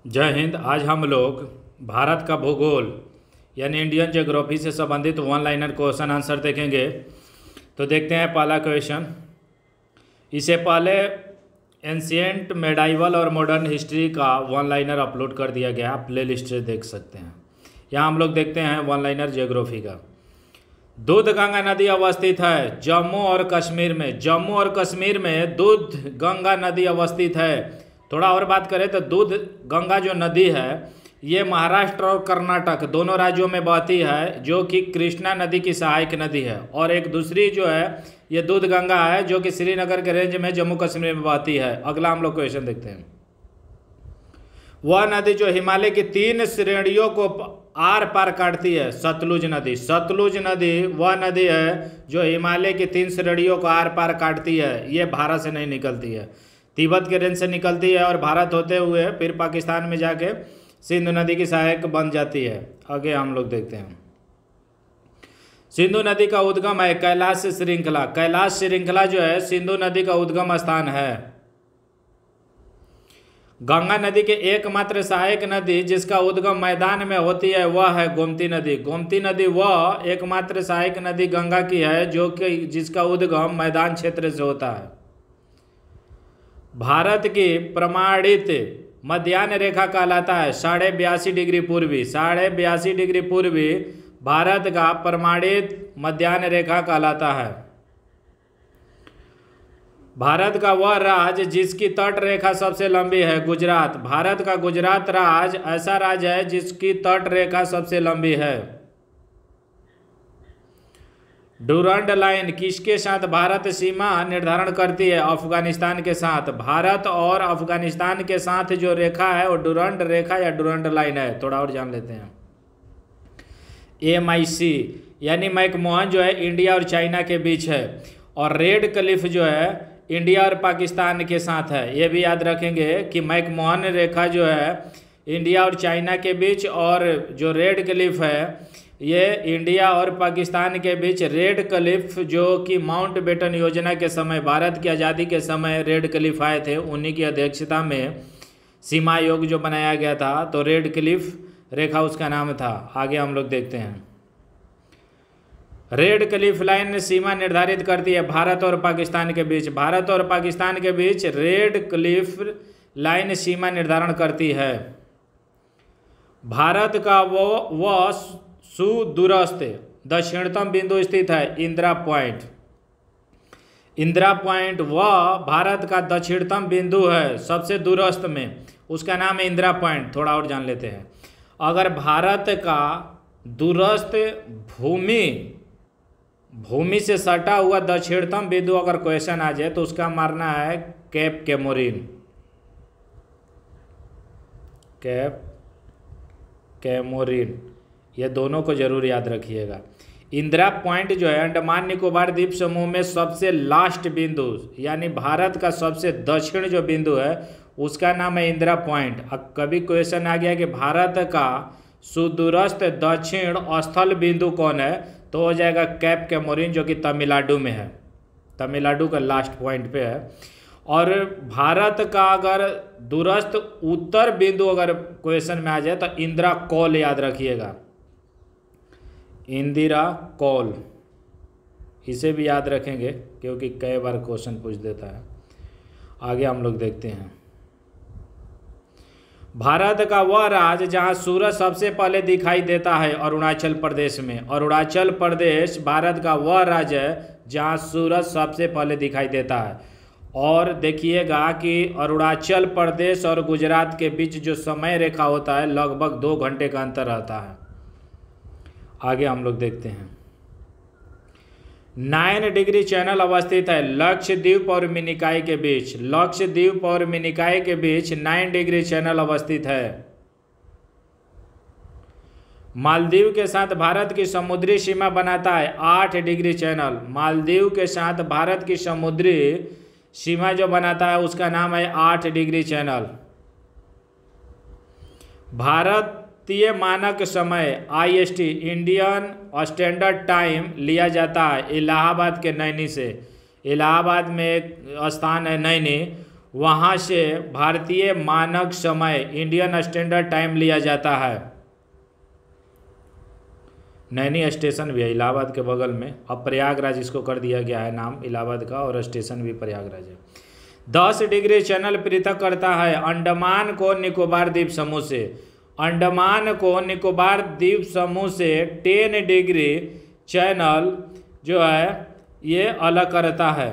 जय हिंद। आज हम लोग भारत का भूगोल यानी इंडियन ज्योग्राफी से संबंधित वन लाइनर क्वेश्चन आंसर देखेंगे। तो देखते हैं पहला क्वेश्चन। इससे पहले एंशियंट मेडाइवल और मॉडर्न हिस्ट्री का वन लाइनर अपलोड कर दिया गया, आप प्ले लिस्ट से देख सकते हैं। यहाँ हम लोग देखते हैं वन लाइनर ज्योग्राफी का। दूध गंगा नदी अवस्थित है जम्मू और कश्मीर में। जम्मू और कश्मीर में दूध गंगा नदी अवस्थित है। थोड़ा और बात करें तो दूध गंगा जो नदी है ये महाराष्ट्र और कर्नाटक दोनों राज्यों में बहती है, जो कि कृष्णा नदी की सहायक नदी है। और एक दूसरी जो है ये दूध गंगा है जो कि श्रीनगर के रेंज में जम्मू कश्मीर में बहती है। अगला हम लोग क्वेश्चन देखते हैं। वह नदी जो हिमालय की 3 श्रेणियों को आर पार काटती है, सतलुज नदी। सतलुज नदी वह नदी है जो हिमालय की 3 श्रेणियों को आर पार काटती है। ये भारत से नहीं निकलती है, तिब्बत के रेंज से निकलती है और भारत होते हुए फिर पाकिस्तान में जाके सिंधु नदी की सहायक बन जाती है। आगे हम लोग देखते हैं। सिंधु नदी का उद्गम है कैलाश श्रृंखला। कैलाश श्रृंखला जो है सिंधु नदी का उद्गम स्थान है। गंगा नदी के एकमात्र सहायक नदी जिसका उद्गम मैदान में होती है वह है गोमती नदी। गोमती नदी वह एकमात्र सहायक नदी गंगा की है जो कि जिसका उद्गम मैदान क्षेत्र से होता है। भारत की प्रमाणित मध्याह्न रेखा कहलाता है 82.5 डिग्री पूर्वी। 82.5 डिग्री पूर्वी भारत का प्रमाणित मध्याह्न रेखा कहलाता है। भारत का वह राज्य जिसकी तट रेखा सबसे लंबी है गुजरात। भारत का गुजरात राज्य ऐसा राज्य है जिसकी तट रेखा सबसे लंबी है। डूरंड लाइन किसके साथ भारत सीमा निर्धारण करती है? अफगानिस्तान के साथ। भारत और अफगानिस्तान के साथ जो रेखा है वो डूरंड रेखा या डूरंड लाइन है। थोड़ा और जान लेते हैं। MIC यानी मैकमोहन जो है इंडिया और चाइना के बीच है, और रेड क्लिफ जो है इंडिया और पाकिस्तान के साथ है। ये भी याद रखेंगे कि मैकमोहन रेखा जो है इंडिया और चाइना के बीच, और जो रेड क्लिफ है ये इंडिया और पाकिस्तान के बीच। रेड क्लिफ जो कि माउंट बेटन योजना के समय, भारत की आज़ादी के समय रेड क्लिफ आए थे, उन्हीं की अध्यक्षता में सीमा आयोग जो बनाया गया था, तो रेड क्लिफ रेखा उसका नाम था। आगे हम लोग देखते हैं। रेड क्लिफ लाइन सीमा निर्धारित करती है भारत और पाकिस्तान के बीच। भारत और पाकिस्तान के बीच रेड क्लिफ लाइन सीमा निर्धारण करती है। भारत का वह सुदूरस्थ दक्षिणतम बिंदु स्थित है इंदिरा पॉइंट। इंदिरा पॉइंट वह भारत का दक्षिणतम बिंदु है सबसे दूरस्थ में, उसका नाम है इंदिरा पॉइंट। थोड़ा और जान लेते हैं। अगर भारत का दूरस्थ भूमि से सटा हुआ दक्षिणतम बिंदु अगर क्वेश्चन आ जाए तो उसका मानना है कैप कैमोरिन। कैप कैमोरिन, ये दोनों को जरूर याद रखिएगा। इंदिरा पॉइंट जो है अंडमान निकोबार द्वीप समूह में सबसे लास्ट बिंदु यानी भारत का सबसे दक्षिण जो बिंदु है उसका नाम है इंदिरा पॉइंट। अब कभी क्वेश्चन आ गया कि भारत का सुदूरस्थ दक्षिण स्थल बिंदु कौन है, तो हो जाएगा कैप कैमोरिन जो कि तमिलनाडु में है। तमिलनाडु का लास्ट पॉइंट पे है। और भारत का अगर दूरस्थ उत्तर बिंदु अगर क्वेश्चन में आ जाए तो इंदिरा कौल याद रखिएगा। इंदिरा कौल, इसे भी याद रखेंगे क्योंकि कई बार क्वेश्चन पूछ देता है। आगे हम लोग देखते हैं। भारत का वह राज्य जहां सूरज सबसे पहले दिखाई देता है अरुणाचल प्रदेश में। अरुणाचल प्रदेश भारत का वह राज्य है जहां सूरज सबसे पहले दिखाई देता है। और देखिएगा कि अरुणाचल प्रदेश और गुजरात के बीच जो समय रेखा होता है लगभग 2 घंटे का अंतर रहता है। आगे हम लोग देखते हैं। 9 डिग्री चैनल अवस्थित है लक्षद्वीप और मिनिकॉय के बीच। लक्षद्वीप और मिनिकॉय के बीच 9 डिग्री चैनल अवस्थित है। मालदीव के साथ भारत की समुद्री सीमा बनाता है 8 डिग्री चैनल। मालदीव के साथ भारत की समुद्री सीमा जो बनाता है उसका नाम है 8 डिग्री चैनल। भारतीय मानक समय IST इंडियन स्टैंडर्ड टाइम लिया जाता है इलाहाबाद के नैनी से। इलाहाबाद में एक स्थान है नैनी, वहाँ से भारतीय मानक समय इंडियन स्टैंडर्ड टाइम लिया जाता है। नैनी स्टेशन भी है इलाहाबाद के बगल में, अब प्रयागराज इसको कर दिया गया है नाम इलाहाबाद का, और स्टेशन भी प्रयागराज है। 10 डिग्री चैनल पृथक करता है अंडमान को निकोबार द्वीप समूह से। अंडमान को निकोबार द्वीप समूह से 10 डिग्री चैनल जो है ये अलग करता है।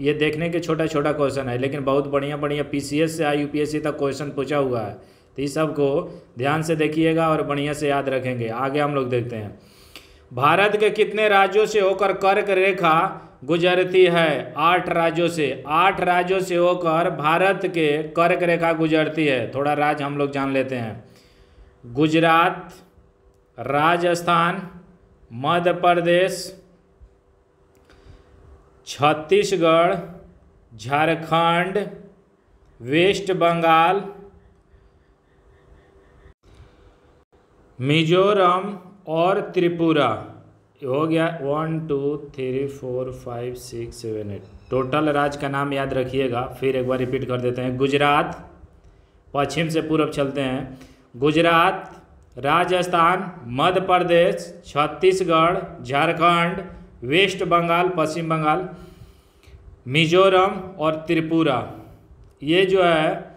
ये देखने के छोटा छोटा क्वेश्चन है, लेकिन बहुत बढ़िया बढ़िया पीसीएस से यूपीएससी तक क्वेश्चन पूछा हुआ है, तो इस सब को ध्यान से देखिएगा और बढ़िया से याद रखेंगे। आगे हम लोग देखते हैं, भारत के कितने राज्यों से होकर कर्क रेखा गुजरती है? 8 राज्यों से। 8 राज्यों से होकर भारत के कर्क रेखा गुजरती है। थोड़ा राज्य हम लोग जान लेते हैं, गुजरात, राजस्थान, मध्य प्रदेश, छत्तीसगढ़, झारखंड, वेस्ट बंगाल, मिजोरम और त्रिपुरा। हो गया 1 2 3 4 5 6 7 8 टोटल राज्य का नाम याद रखिएगा। फिर एक बार रिपीट कर देते हैं, गुजरात, पश्चिम से पूर्व चलते हैं, गुजरात, राजस्थान, मध्य प्रदेश, छत्तीसगढ़, झारखंड, वेस्ट बंगाल, पश्चिम बंगाल, मिजोरम और त्रिपुरा। ये जो है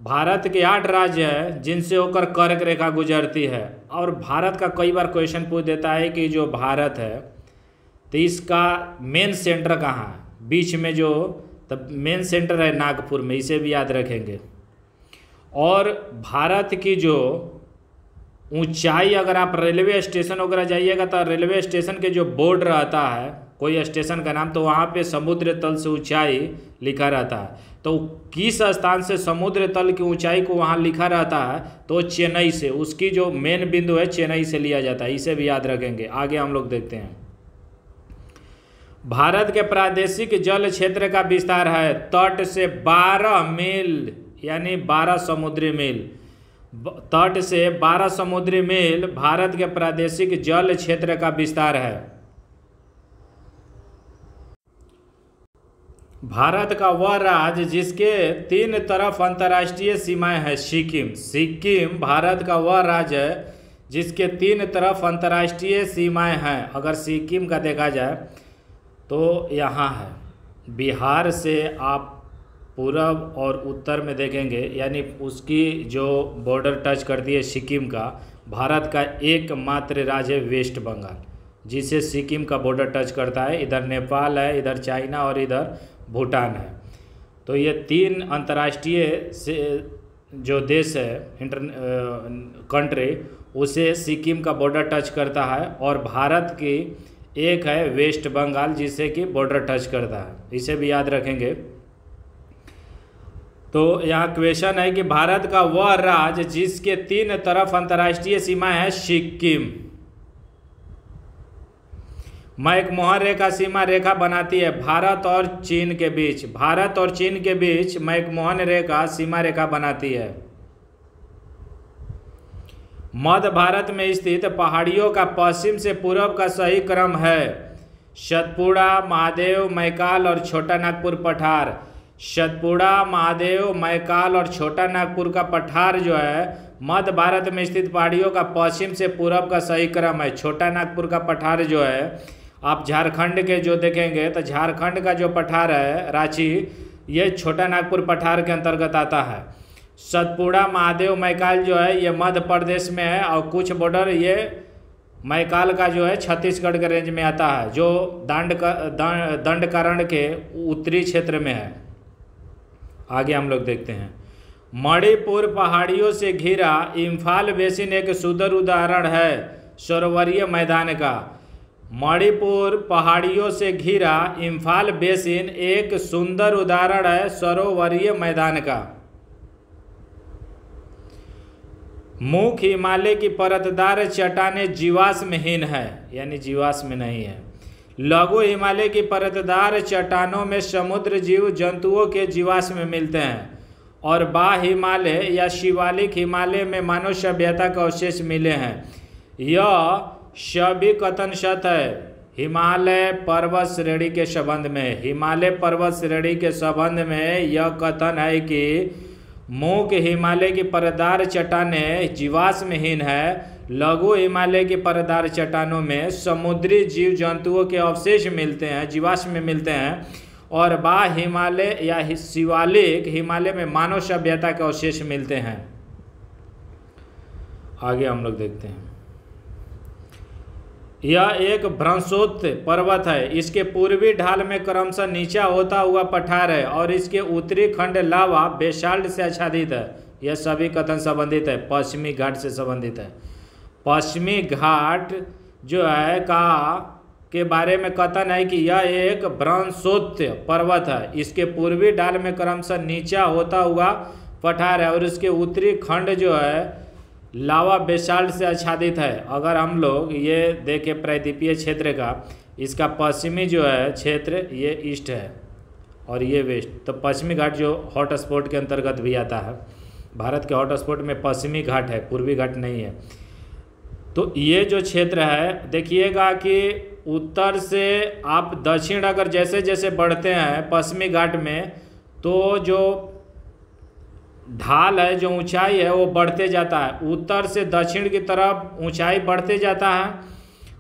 भारत के 8 राज्य हैं जिनसे होकर कर्क रेखा गुजरती है। और भारत का कई बार क्वेश्चन पूछ देता है कि जो भारत है तो इसका मेन सेंटर कहाँ है? बीच में जो तब मेन सेंटर है नागपुर में, इसे भी याद रखेंगे। और भारत की जो ऊंचाई, अगर आप रेलवे स्टेशन वगैरह जाइएगा तो रेलवे स्टेशन के जो बोर्ड रहता है कोई स्टेशन का नाम, तो वहाँ पे समुद्र तल से ऊंचाई लिखा रहता है। तो किस स्थान से समुद्र तल की ऊंचाई को वहाँ लिखा रहता है? तो चेन्नई से, उसकी जो मेन बिंदु है चेन्नई से लिया जाता है, इसे भी याद रखेंगे। आगे हम लोग देखते हैं, भारत के प्रादेशिक जल क्षेत्र का विस्तार है तट से 12 मील, यानी 12 समुद्री मील। तट से 12 समुद्री मील भारत के प्रादेशिक जल क्षेत्र का विस्तार है। भारत का वह राज्य जिसके 3 तरफ अंतर्राष्ट्रीय सीमाएं हैं, सिक्किम। सिक्किम भारत का वह राज्य है जिसके 3 तरफ अंतर्राष्ट्रीय सीमाएं हैं। अगर सिक्किम का देखा जाए तो यहाँ है, बिहार से आप पूरब और उत्तर में देखेंगे, यानी उसकी जो बॉर्डर टच करती है सिक्किम का। भारत का एकमात्र राज्य है वेस्ट बंगाल, जिसे सिक्किम का बॉर्डर टच करता है। इधर नेपाल है, इधर चाइना और इधर भूटान है। तो ये 3 अंतर्राष्ट्रीय से जो देश है कंट्री, उसे सिक्किम का बॉर्डर टच करता है। और भारत की एक है वेस्ट बंगाल जिसे कि बॉर्डर टच करता है, इसे भी याद रखेंगे। तो यहाँ क्वेश्चन है कि भारत का वह राज्य जिसके 3 तरफ अंतर्राष्ट्रीय सीमा है, सिक्किम। मैकमोहन रेखा सीमा रेखा बनाती है भारत और चीन के बीच। भारत और चीन के बीच मैकमोहन रेखा सीमा रेखा बनाती है। मध्य भारत में स्थित पहाड़ियों का पश्चिम से पूर्व का सही क्रम है सतपुड़ा, महादेव, मैकाल और छोटा नागपुर पठार। सतपुड़ा, महादेव, मैकाल और छोटा नागपुर का पठार जो है मध्य भारत में स्थित पहाड़ियों का पश्चिम से पूर्व का सही क्रम है। छोटा नागपुर का पठार जो है, आप झारखंड के जो देखेंगे तो झारखंड का जो पठार है रांची, ये छोटा नागपुर पठार के अंतर्गत आता है। सतपुड़ा, महादेव, मैकाल जो है ये मध्य प्रदेश में है, और कुछ बॉर्डर ये मैकाल का जो है छत्तीसगढ़ के रेंज में आता है, जो दंडकारण्य के उत्तरी क्षेत्र में है। आगे हम लोग देखते हैं, मणिपुर पहाड़ियों से घिरा इम्फाल बेसिन एक सुंदर उदाहरण है सरोवरीय मैदान का। मणिपुर पहाड़ियों से घिरा इम्फाल बेसिन एक सुंदर उदाहरण है सरोवरीय मैदान का। मुख्य हिमालय की परतदार चट्टानें जीवाश्महीन है, यानी जीवाश्म नहीं है। लघु हिमालय की परतदार चट्टानों में समुद्र जीव जंतुओं के जीवाश्म मिलते हैं, और बाह्य हिमालय या शिवालिक हिमालय में मानव सभ्यता के अवशेष मिले हैं। यह सभी कथन सत्य है। हिमालय पर्वत श्रेणी के संबंध में, हिमालय पर्वत श्रेणी के संबंध में यह कथन है कि मुख्य हिमालय की परतदार चट्टानें जीवाश्महीन है। लघु हिमालय की परतदार चट्टानों में समुद्री जीव जंतुओं के अवशेष मिलते हैं, जीवाश्म मिलते हैं, और बाह्य हिमालय या शिवालिक हिमालय में मानव सभ्यता के अवशेष मिलते हैं। आगे हम लोग देखते हैं। यह एक भ्रंशोत्त पर्वत है। इसके पूर्वी ढाल में क्रमशः नीचा होता हुआ पठार है और इसके उत्तरी खंड लावा बेसाल्ट से आच्छादित है। यह सभी कथन संबंधित है, पश्चिमी घाट से संबंधित है। पश्चिमी घाट जो है के बारे में कथन है कि यह एक भ्रंशोत्त पर्वत है। इसके पूर्वी ढाल में क्रमशः नीचा होता हुआ पठार है और इसके उत्तरी खंड जो है लावा बेसाल्ट से आच्छादित है। अगर हम लोग ये देखें प्रायद्वीपीय क्षेत्र का, इसका पश्चिमी जो है क्षेत्र ये ईस्ट है और ये वेस्ट, तो पश्चिमी घाट जो हॉट स्पॉट के अंतर्गत भी आता है। भारत के हॉट स्पॉट में पश्चिमी घाट है, पूर्वी घाट नहीं है। तो ये जो क्षेत्र है, देखिएगा कि उत्तर से आप दक्षिण अगर जैसे जैसे बढ़ते हैं पश्चिमी घाट में, तो जो ढाल है, जो ऊंचाई है वो बढ़ते जाता है। उत्तर से दक्षिण की तरफ ऊंचाई बढ़ते जाता है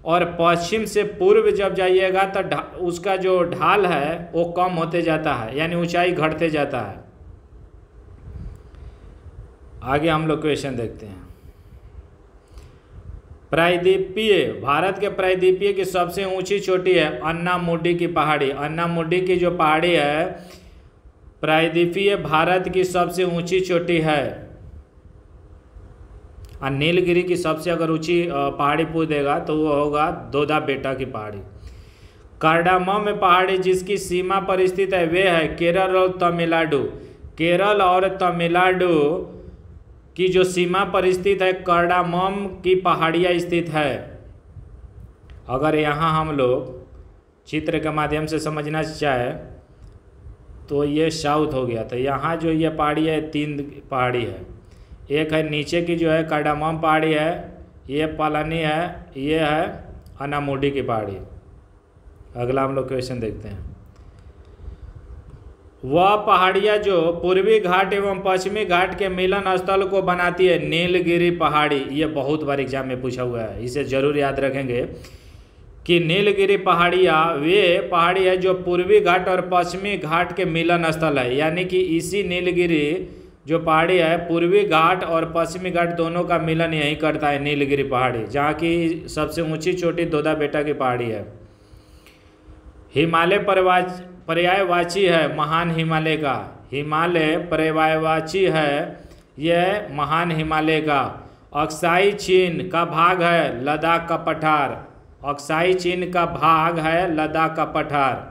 और पश्चिम से पूर्व जब जाइएगा तो उसका जो ढाल है वो कम होते जाता है, यानी ऊंचाई घटते जाता है। आगे हम लोग क्वेश्चन देखते हैं। प्रायद्वीपीय, भारत के प्रायद्वीपीय की सबसे ऊंची चोटी है अन्नामुडी की पहाड़ी। अन्नामुडी की जो पहाड़ी है प्रायद्वीपीय भारत की सबसे ऊंची चोटी है। और नीलगिरी की सबसे अगर ऊंची पहाड़ी पूछ देगा तो वो होगा दोदा बेटा की पहाड़ी। कार्डामम पहाड़ी जिसकी सीमा पर स्थित है वे है केरल और तमिलनाडु। केरल और तमिलनाडु की जो सीमा पर स्थित है कार्डामम की पहाड़ियाँ स्थित है। अगर यहाँ हम लोग चित्र के माध्यम से समझना चाहे तो ये साउथ हो गया। तो यहाँ जो ये पहाड़ी है 3 पहाड़ी है। एक है नीचे की जो है कार्डामम पहाड़ी है, ये पलानी है, ये है अन्नामुडी की पहाड़ी। अगला हम लोग क्वेश्चन देखते हैं। वह पहाड़ियाँ जो पूर्वी घाट एवं पश्चिमी घाट के मिलन स्थल को बनाती है नीलगिरी पहाड़ी। ये बहुत बार एग्जाम में पूछा हुआ है, इसे जरूर याद रखेंगे कि नीलगिरी पहाड़ियाँ वे पहाड़ी है जो पूर्वी घाट और पश्चिमी घाट के मिलन स्थल है। यानी कि इसी नीलगिरी जो पहाड़ी है पूर्वी घाट और पश्चिमी घाट दोनों का मिलन यहीं करता है नीलगिरी पहाड़ी, जहाँ की सबसे ऊंची चोटी दोदा बेटा की पहाड़ी है। हिमालय पर्यायवाची है महान हिमालय का। हिमालय पर्यायवाची है यह महान हिमालय का। अक्साई चीन का भाग है लद्दाख का पठार। अक्साई चीन का भाग है लद्दाख का पठार।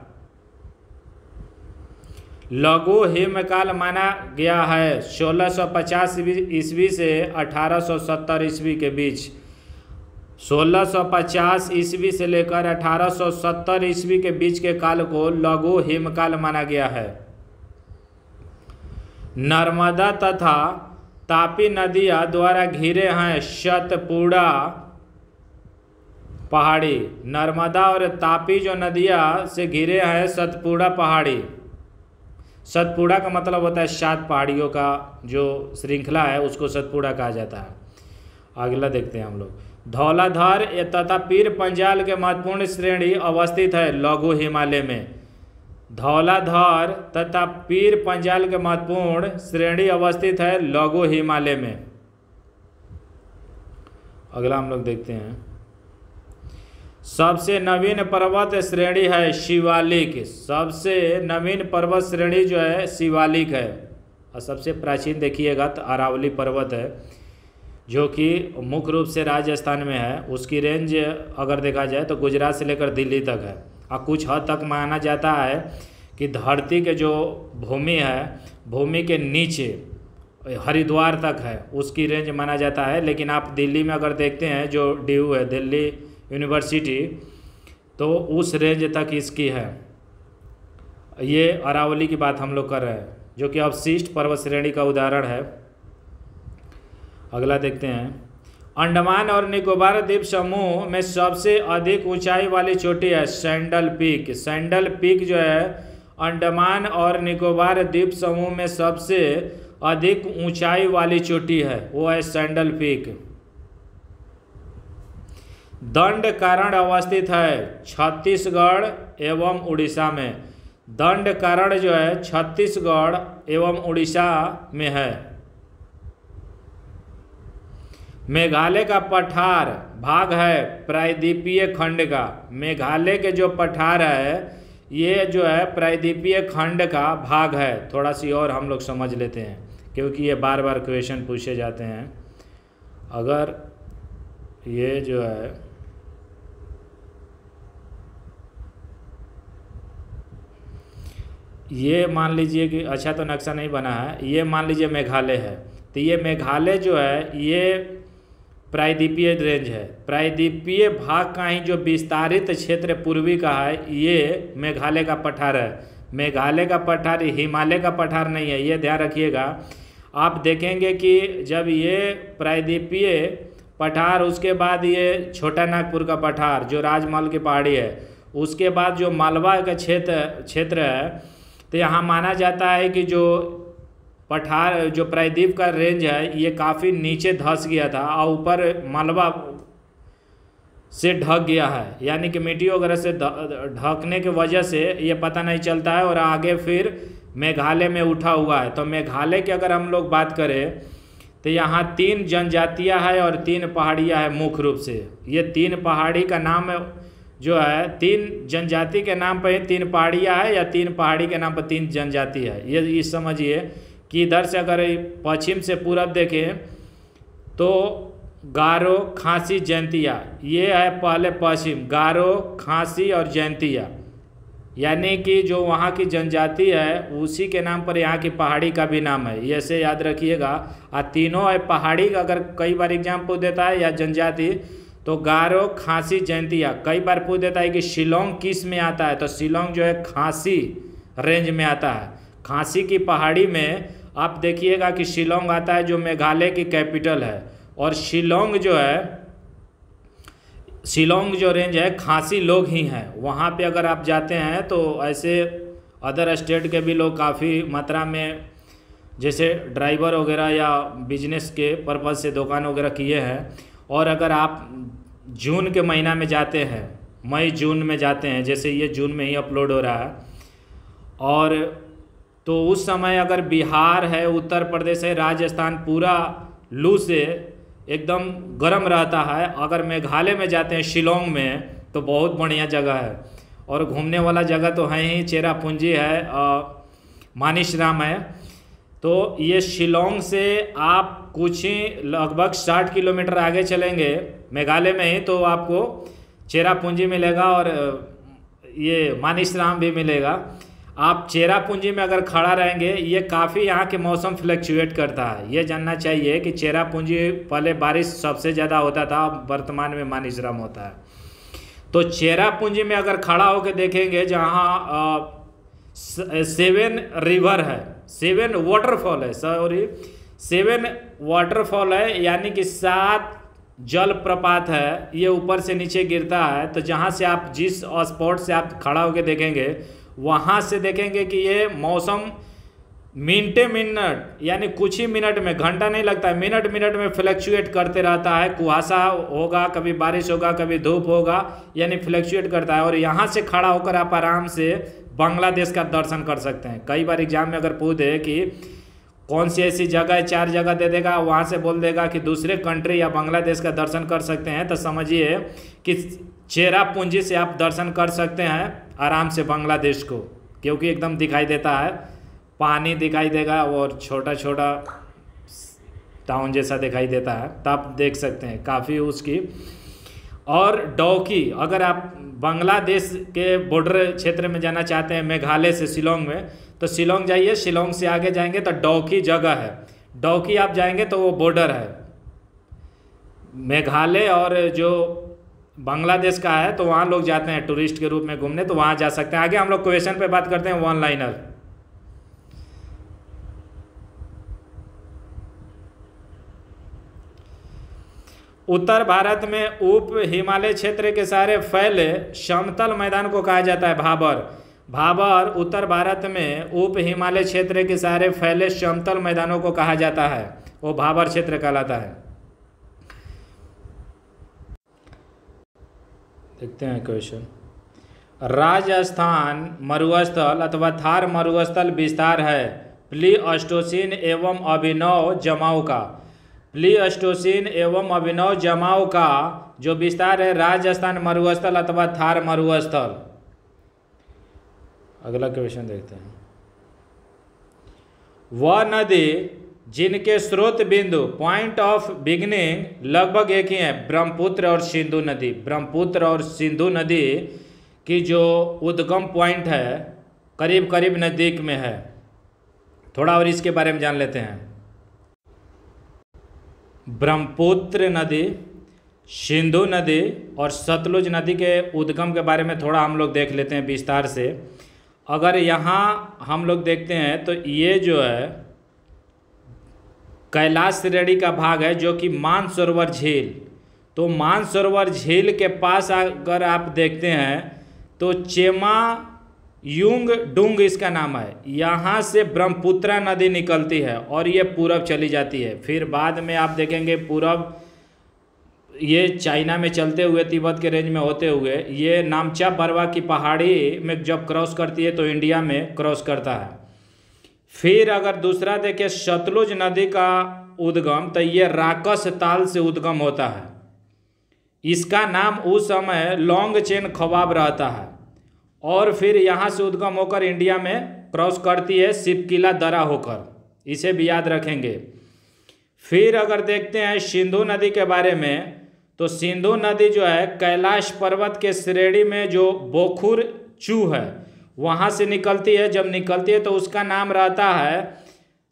लघु हिमकाल माना गया है 1650 ईस्वी से 1870 ईस्वी के बीच। 1650 ईस्वी से लेकर 1870 ईस्वी के बीच के काल को लघु हिमकाल माना गया है। नर्मदा तथा तापी नदियां द्वारा घिरे हैं सतपुड़ा पहाड़ी। नर्मदा और तापी जो नदियां से घिरे हैं सतपुड़ा पहाड़ी। सतपुड़ा का मतलब होता है 7 पहाड़ियों का जो श्रृंखला है उसको सतपुड़ा कहा जाता है। अगला देखते हैं हम लोग। धौलाधर तथा पीर पंजाल के महत्वपूर्ण श्रेणी अवस्थित है लघु हिमालय में। धौलाधर तथा पीर पंजाल के महत्वपूर्ण श्रेणी अवस्थित है लघु हिमालय में। अगला हम लोग देखते हैं। सबसे नवीन पर्वत श्रेणी है शिवालिक। सबसे नवीन पर्वत श्रेणी जो है शिवालिक है। और सबसे प्राचीन देखिएगा तो अरावली पर्वत है जो कि मुख्य रूप से राजस्थान में है। उसकी रेंज अगर देखा जाए तो गुजरात से लेकर दिल्ली तक है। और कुछ हद तक माना जाता है कि धरती के जो भूमि है, भूमि के नीचे हरिद्वार तक है, उसकी रेंज माना जाता है। लेकिन आप दिल्ली में अगर देखते हैं जो DU है दिल्ली यूनिवर्सिटी, तो उस रेंज तक इसकी है। ये अरावली की बात हम लोग कर रहे हैं जो कि अवशिष्ट पर्वत श्रेणी का उदाहरण है। अगला देखते हैं। अंडमान और निकोबार द्वीप समूह में सबसे अधिक ऊंचाई वाली चोटी है सैंडल पीक। सैंडल पीक जो है अंडमान और निकोबार द्वीप समूह में सबसे अधिक ऊंचाई वाली चोटी है, वो है सैंडल पीक। दंडकारण्य अवस्थित है छत्तीसगढ़ एवं उड़ीसा में। दंडकारण्य जो है छत्तीसगढ़ एवं उड़ीसा में है। मेघालय का पठार भाग है प्रायद्वीपीय खंड का। मेघालय के जो पठार है ये जो है प्रायद्वीपीय खंड का भाग है। थोड़ा सी और हम लोग समझ लेते हैं क्योंकि ये बार बार क्वेश्चन पूछे जाते हैं। अगर ये जो है ये मान लीजिए कि अच्छा तो नक्शा नहीं बना है, ये मान लीजिए मेघालय है, तो ये मेघालय जो है ये प्रायद्वीपीय रेंज है। प्रायद्वीपीय भाग का ही जो विस्तारित क्षेत्र पूर्वी का है ये मेघालय का पठार है। मेघालय का पठार हिमालय का पठार नहीं है, ये ध्यान रखिएगा। आप देखेंगे कि जब ये प्रायद्वीपीय पठार, उसके बाद ये छोटा नागपुर का पठार जो राजमहल की पहाड़ी है, उसके बाद जो मालवा का क्षेत्र है, तो यहाँ माना जाता है कि जो पठार जो प्रायद्वीप का रेंज है ये काफ़ी नीचे धंस गया था और ऊपर मालवा से ढक गया है, यानी कि मिट्टी वगैरह से ढकने की वजह से ये पता नहीं चलता है और आगे फिर मेघालय में उठा हुआ है। तो मेघालय की अगर हम लोग बात करें तो यहाँ 3 जनजातियाँ हैं और 3 पहाड़ियाँ हैं मुख्य रूप से। ये 3 पहाड़ी का नाम जो है 3 जनजाति के नाम पर 3 पहाड़ियाँ है या 3 पहाड़ी के नाम पर 3 जनजाति है। ये समझिए कि इधर से अगर पश्चिम से पूरब देखें तो गारो, खासी, जैंतिया, ये है पहले पश्चिम, गारो, खासी और जैंतिया, यानी कि जो वहाँ की जनजाति है उसी के नाम पर यहाँ की पहाड़ी का भी नाम है, ये ऐसे याद रखिएगा। और तीनों है पहाड़ी का अगर कई बार एग्जाम पूछ देता है या जनजाति तो गारो, खासी, जैंतिया। कई बार पूछ देता है कि शिलोंग किस में आता है, तो शिलोंग जो है खासी रेंज में आता है। खासी की पहाड़ी में आप देखिएगा कि शिलोंग आता है जो मेघालय की कैपिटल है। और शिलोंग जो है, शिलोंग जो रेंज है खासी लोग ही हैं वहाँ पे। अगर आप जाते हैं तो ऐसे अदर स्टेट के भी लोग काफ़ी मात्रा में, जैसे ड्राइवर वगैरह या बिजनेस के पर्पज़ से दुकान वगैरह किए हैं। और अगर आप जून के महीना में जाते हैं, मई जून में जाते हैं, जैसे ये जून में ही अपलोड हो रहा है, और तो उस समय अगर बिहार है, उत्तर प्रदेश है, राजस्थान पूरा लू से एकदम गर्म रहता है। अगर मेघालय में जाते हैं शिलोंग में तो बहुत बढ़िया जगह है और घूमने वाला जगह तो है ही, चेरापूंजी है, मानिसराम है। तो ये शिलोंग से आप कुछ ही लगभग 60 किलोमीटर आगे चलेंगे मेघालय में ही तो आपको चेरापूंजी मिलेगा और ये मानिसराम भी मिलेगा। आप चेरापूंजी में अगर खड़ा रहेंगे, ये काफ़ी यहाँ के मौसम फ्लक्चुएट करता है। ये जानना चाहिए कि चेरापूंजी पहले बारिश सबसे ज़्यादा होता था, वर्तमान में मानिसराम होता है। तो चेरापूंजी में अगर खड़ा होकर देखेंगे जहाँ 7 रिवर है, 7 वाटरफॉल है, सॉरी 7 वाटरफॉल है, यानी कि 7 जल प्रपात है, ये ऊपर से नीचे गिरता है। तो जहाँ से आप जिस स्पॉट से आप खड़ा होकर देखेंगे वहाँ से देखेंगे कि ये मौसम मिनट यानी कुछ ही मिनट में, घंटा नहीं लगता है, मिनट में फ्लक्चुएट करते रहता है। कुहासा होगा, कभी बारिश होगा, कभी धूप होगा, यानी फ्लक्चुएट करता है। और यहाँ से खड़ा होकर आप आराम से बांग्लादेश का दर्शन कर सकते हैं। कई बार एग्जाम में अगर पूछ दे कि कौन सी ऐसी जगह है, 4 जगह दे देगा, वहाँ से बोल देगा कि दूसरे कंट्री या बांग्लादेश का दर्शन कर सकते हैं, तो समझिए कि चेरापूंजी से आप दर्शन कर सकते हैं आराम से बांग्लादेश को, क्योंकि एकदम दिखाई देता है, पानी दिखाई देगा और छोटा छोटा टाउन जैसा दिखाई देता है, तो आप देख सकते हैं काफ़ी उसकी। और डौकी, अगर आप बांग्लादेश के बॉर्डर क्षेत्र में जाना चाहते हैं मेघालय से शिलोंग में, तो शिलोंग जाइए, शिलोंग से आगे जाएंगे तो डौकी जगह है। डौकी आप जाएंगे तो वो बॉर्डर है मेघालय और जो बांग्लादेश का है, तो वहाँ लोग जाते हैं टूरिस्ट के रूप में घूमने, तो वहाँ जा सकते हैं। आगे हम लोग क्वेश्चन पे बात करते हैं, वन लाइनर। उत्तर भारत में उप हिमालय क्षेत्र के सारे फैले समतल मैदान को कहा जाता है भाबर। भाबर उत्तर भारत में उप हिमालय क्षेत्र के सारे फैले समतल मैदानों को कहा जाता है, वो भाबर क्षेत्र कहलाता है। देखते हैं क्वेश्चन। राजस्थान मरुस्थल अथवा थार मरुस्थल विस्तार है प्लीस्टोसीन एवं अभिनव जमाव का। प्लीस्टोसीन एवं अभिनव जमाव का जो विस्तार है राजस्थान मरुस्थल अथवा थार मरुस्थल। अगला क्वेश्चन देखते हैं। वह नदी जिनके स्रोत बिंदु पॉइंट ऑफ बिगिनिंग लगभग एक ही है, ब्रह्मपुत्र और सिंधु नदी। ब्रह्मपुत्र और सिंधु नदी की जो उद्गम पॉइंट है करीब करीब नज़दीक में है। थोड़ा और इसके बारे में जान लेते हैं। ब्रह्मपुत्र नदी, सिंधु नदी और सतलुज नदी के उद्गम के बारे में थोड़ा हम लोग देख लेते हैं विस्तार से। अगर यहाँ हम लोग देखते हैं तो ये जो है कैलाश श्रेणी का भाग है जो कि मानसरोवर झील। तो मानसरोवर झील के पास अगर आप देखते हैं तो चेमा युंग डुंग इसका नाम है। यहाँ से ब्रह्मपुत्रा नदी निकलती है और ये पूरब चली जाती है। फिर बाद में आप देखेंगे पूरब ये चाइना में चलते हुए तिब्बत के रेंज में होते हुए ये नामचा बरवा की पहाड़ी में जब क्रॉस करती है तो इंडिया में क्रॉस करता है। फिर अगर दूसरा देखें सतलुज नदी का उद्गम तो ये राकस ताल से उद्गम होता है। इसका नाम उस समय लॉन्ग चेन खवाब रहता है और फिर यहाँ से उद्गम होकर इंडिया में क्रॉस करती है सिपकिला दरा होकर, इसे भी याद रखेंगे। फिर अगर देखते हैं सिंधु नदी के बारे में तो सिंधु नदी जो है कैलाश पर्वत के श्रेणी में जो बोखुर चू है वहाँ से निकलती है। जब निकलती है तो उसका नाम रहता है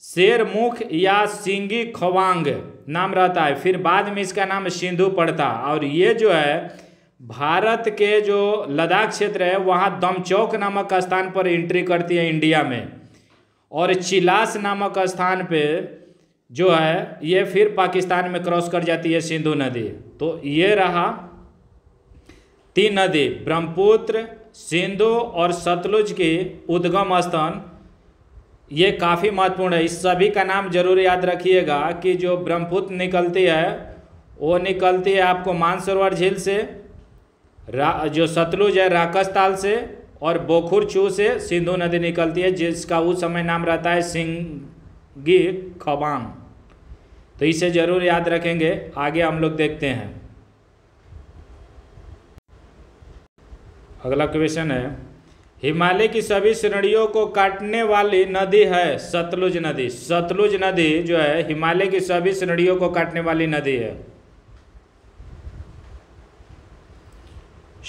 शेरमुख या सिंगी खवांग नाम रहता है। फिर बाद में इसका नाम सिंधु पड़ता और ये जो है भारत के जो लद्दाख क्षेत्र है वहाँ दमचौक नामक स्थान पर एंट्री करती है इंडिया में, और चिलास नामक स्थान पे जो है ये फिर पाकिस्तान में क्रॉस कर जाती है सिंधु नदी। तो ये रहा तीन नदी ब्रह्मपुत्र, सिंधु और सतलुज की उद्गम स्थान। ये काफ़ी महत्वपूर्ण है, इस सभी का नाम जरूर याद रखिएगा कि जो ब्रह्मपुत्र निकलती है वो निकलती है आपको मानसरोवर झील से, जो सतलुज है राकस ताल से, और बोखुर चू से सिंधु नदी निकलती है जिसका उस समय नाम रहता है सिंगी खवांग। तो इसे जरूर याद रखेंगे। आगे हम लोग देखते हैं। अगला क्वेश्चन है हिमालय की सभी श्रेणियों को काटने वाली नदी है सतलुज नदी। सतलुज नदी जो है हिमालय की सभी श्रेणियों को काटने वाली नदी है।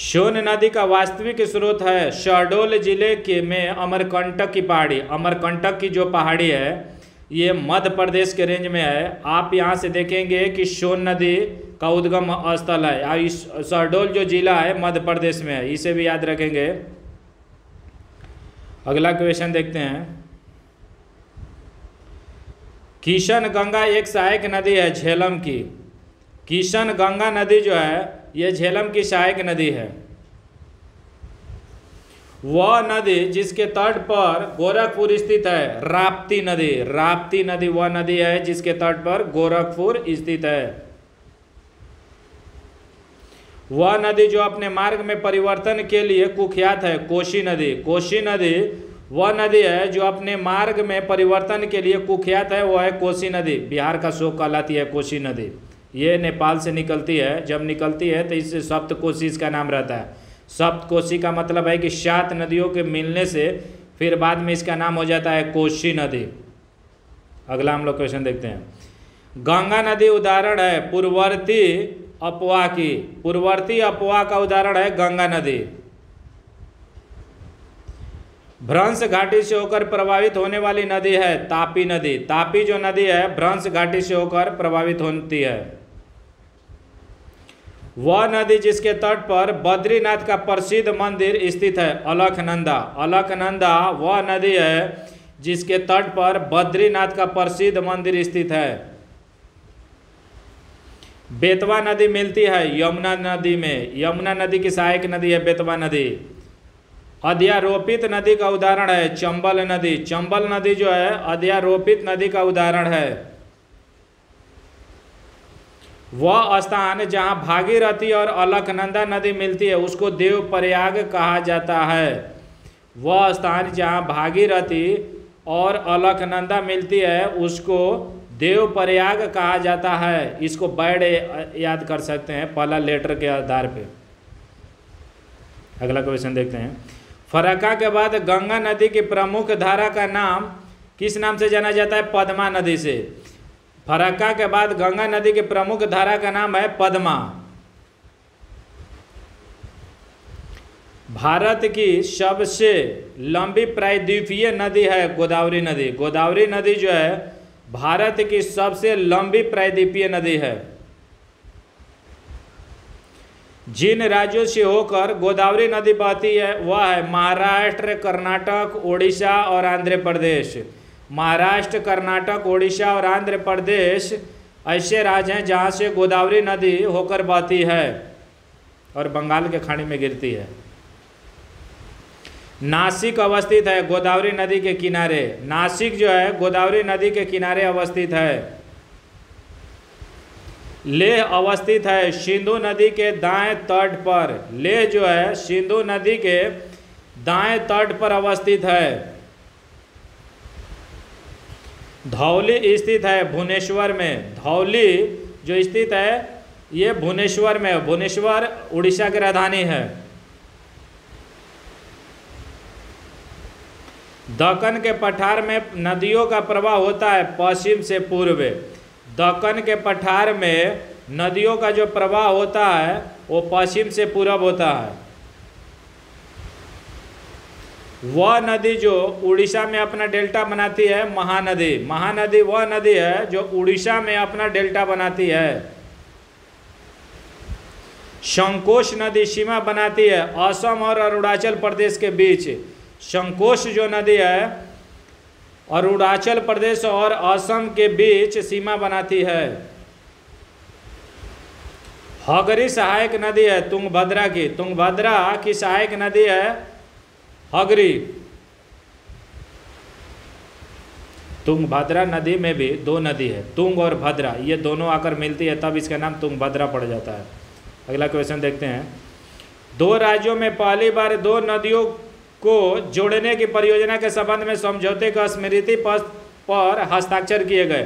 सोन नदी का वास्तविक स्रोत है शहडोल जिले के में अमरकंटक की पहाड़ी। अमरकंटक की जो पहाड़ी है ये मध्य प्रदेश के रेंज में है। आप यहाँ से देखेंगे कि सोन नदी का उद्गम स्थल है और इस शहडोल जो जिला है मध्य प्रदेश में है, इसे भी याद रखेंगे। अगला क्वेश्चन देखते हैं। किशन गंगा एक सहायक नदी है झेलम की। किशन गंगा नदी जो है ये झेलम की सहायक नदी है। वह नदी जिसके तट पर गोरखपुर स्थित है राप्ती नदी। राप्ती नदी वह नदी है जिसके तट पर गोरखपुर स्थित है। वह नदी जो अपने मार्ग में परिवर्तन के लिए कुख्यात है कोसी नदी। कोसी नदी वह नदी है जो अपने मार्ग में परिवर्तन के लिए कुख्यात है, वह है कोसी नदी। बिहार का शोक कहलाती है कोसी नदी। ये नेपाल से निकलती है, जब निकलती है तो इससे सप्तकोशी इसका नाम रहता है। सप्तकोशी का मतलब है कि 7 नदियों के मिलने से फिर बाद में इसका नाम हो जाता है कोसी नदी। अगला हम लोग क्वेश्चन देखते हैं। गंगा नदी उदाहरण है पूर्ववर्ती अपवा की। पूर्ववर्ती अपवा का उदाहरण है गंगा नदी। भ्रंश घाटी से होकर प्रभावित होने वाली नदी है तापी नदी। तापी जो नदी है भ्रंश घाटी से होकर प्रभावित होती है। वह नदी जिसके तट पर बद्रीनाथ का प्रसिद्ध मंदिर स्थित है अलकनंदा। अलकनंदा वह नदी है जिसके तट पर बद्रीनाथ का प्रसिद्ध मंदिर स्थित है। बेतवा नदी मिलती है यमुना नदी में, यमुना नदी की सहायक नदी है बेतवा नदी। अध्यारोपित नदी का उदाहरण है चंबल नदी, चंबल नदी जो है अध्यारोपित नदी का उदाहरण है। वह स्थान जहाँ भागीरथी और अलकनंदा नदी मिलती है उसको देवप्रयाग कहा जाता है। वह स्थान जहाँ भागीरथी और अलकनंदा मिलती है उसको देवप्रयाग कहा जाता है। इसको वर्ड याद कर सकते हैं पहला लेटर के आधार पे। अगला क्वेश्चन देखते हैं। फरक्का के बाद गंगा नदी की प्रमुख धारा का नाम किस नाम से जाना जाता है? पद्मा नदी से। फरक्का के बाद गंगा नदी की प्रमुख धारा का नाम है पद्मा। भारत की सबसे लंबी प्रायद्वीपीय नदी है गोदावरी नदी। गोदावरी नदी जो है भारत की सबसे लंबी प्रायद्वीपीय नदी है। जिन राज्यों से होकर गोदावरी नदी बहती है वह है महाराष्ट्र, कर्नाटक, ओडिशा और आंध्र प्रदेश। महाराष्ट्र, कर्नाटक, ओडिशा और आंध्र प्रदेश ऐसे राज्य हैं जहाँ से गोदावरी नदी होकर बहती है और बंगाल के खाड़ी में गिरती है। नासिक अवस्थित है गोदावरी नदी के किनारे। नासिक जो है गोदावरी नदी के किनारे अवस्थित है। लेह अवस्थित है सिंधु नदी के दाएं तट पर। लेह जो है सिंधु नदी के दाएं तट पर अवस्थित है। धौली स्थित है भुवनेश्वर में। धौली जो स्थित है ये भुवनेश्वर में। भुवनेश्वर उड़ीसा की राजधानी है। दक्कन के पठार में नदियों का प्रवाह होता है पश्चिम से पूर्व। दक्कन के पठार में नदियों का जो प्रवाह होता है वो पश्चिम से पूरब होता है। वह नदी जो उड़ीसा में अपना डेल्टा बनाती है महानदी। महानदी वह नदी है जो उड़ीसा में अपना डेल्टा बनाती है। संकोश नदी सीमा बनाती है असम और अरुणाचल प्रदेश के बीच। संकोश जो नदी है अरुणाचल प्रदेश और असम के बीच सीमा बनाती है। हगरी सहायक नदी है तुंगभद्रा की। तुंगभद्रा की सहायक नदी है हगरी। तुंगभद्रा नदी में भी दो नदी है तुंग और भद्रा, ये दोनों आकर मिलती है तब इसका नाम तुंगभद्रा पड़ जाता है। अगला क्वेश्चन देखते हैं। दो राज्यों में पहली बार दो नदियों को जोड़ने की परियोजना के संबंध में समझौते का स्मृति पत्र पर हस्ताक्षर किए गए।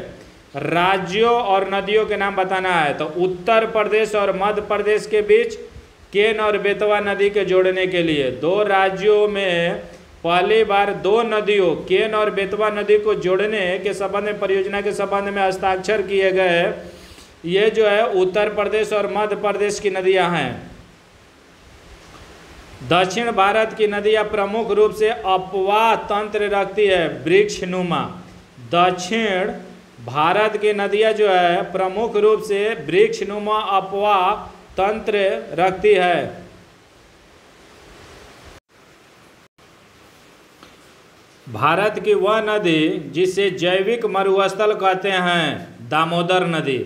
राज्यों और नदियों के नाम बताना है तो उत्तर प्रदेश और मध्य प्रदेश के बीच केन और बेतवा नदी के जोड़ने के लिए दो राज्यों में पहली बार दो नदियों केन और बेतवा नदी को जोड़ने के संबंध में परियोजना के संबंध में हस्ताक्षर किए गए। ये जो है उत्तर प्रदेश और मध्य प्रदेश की नदियां हैं। दक्षिण भारत की नदियां प्रमुख रूप से अपवाह तंत्र रखती है वृक्षनुमा। दक्षिण भारत की नदियां जो है प्रमुख रूप से वृक्षनुमा अपवाह तंत्र रखती है। भारत की वह नदी जिसे जैविक मरुस्थल कहते हैं दामोदर नदी।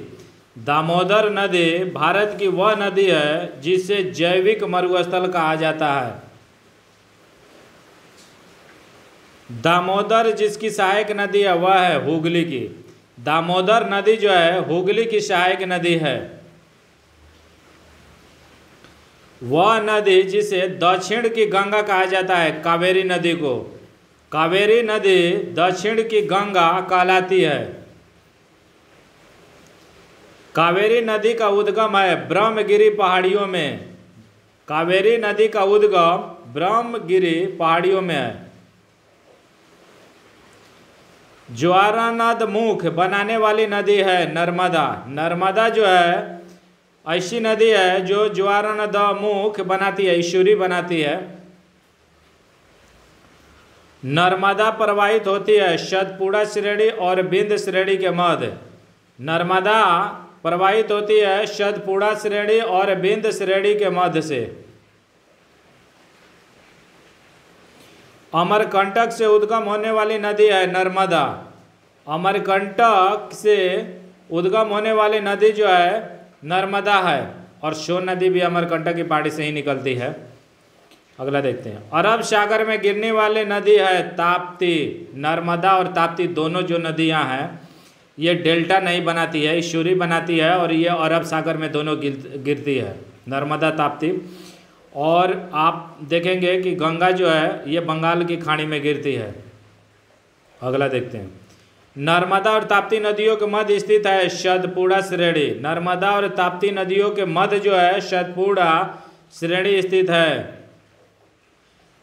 दामोदर नदी भारत की वह नदी है जिसे जैविक मरुस्थल कहा जाता है। दामोदर जिसकी सहायक नदी है वह है हुगली की। दामोदर नदी जो है हुगली की सहायक नदी है। वह नदी जिसे दक्षिण की गंगा कहा जाता है कावेरी नदी को। कावेरी नदी दक्षिण की गंगा कहलाती है। कावेरी नदी का उद्गम है ब्रह्मगिरी पहाड़ियों में। कावेरी नदी का उद्गम ब्रह्मगिरी पहाड़ियों में है। ज्वारनद मुख बनाने वाली नदी है नर्मदा। नर्मदा जो है ऐसी नदी है जो ज्वारनद मुख बनाती है, ईश्वरी बनाती है। नर्मदा प्रवाहित होती है सतपुड़ा श्रेणी और बिंद श्रेणी के मध्य। नर्मदा प्रवाहित होती है सतपुड़ा श्रेणी और बिंद श्रेणी के मध्य से। अमरकंटक से उद्गम होने वाली नदी है नर्मदा। अमरकंटक से उद्गम होने वाली नदी जो है नर्मदा है, और सोन नदी भी अमरकंटक की पहाड़ी से ही निकलती है। अगला देखते हैं, अरब सागर में गिरने वाली नदी है ताप्ती। नर्मदा और ताप्ती दोनों जो नदियां हैं ये डेल्टा नहीं बनाती है, इशूरी बनाती है, और ये अरब सागर में दोनों गिरती है, नर्मदा ताप्ती। और आप देखेंगे कि गंगा जो है ये बंगाल की खाड़ी में गिरती है। अगला देखते हैं, नर्मदा और ताप्ती नदियों के मध्य स्थित है सतपुड़ा श्रेणी। नर्मदा और ताप्ती नदियों के मध्य जो है सतपुड़ा श्रेणी स्थित है।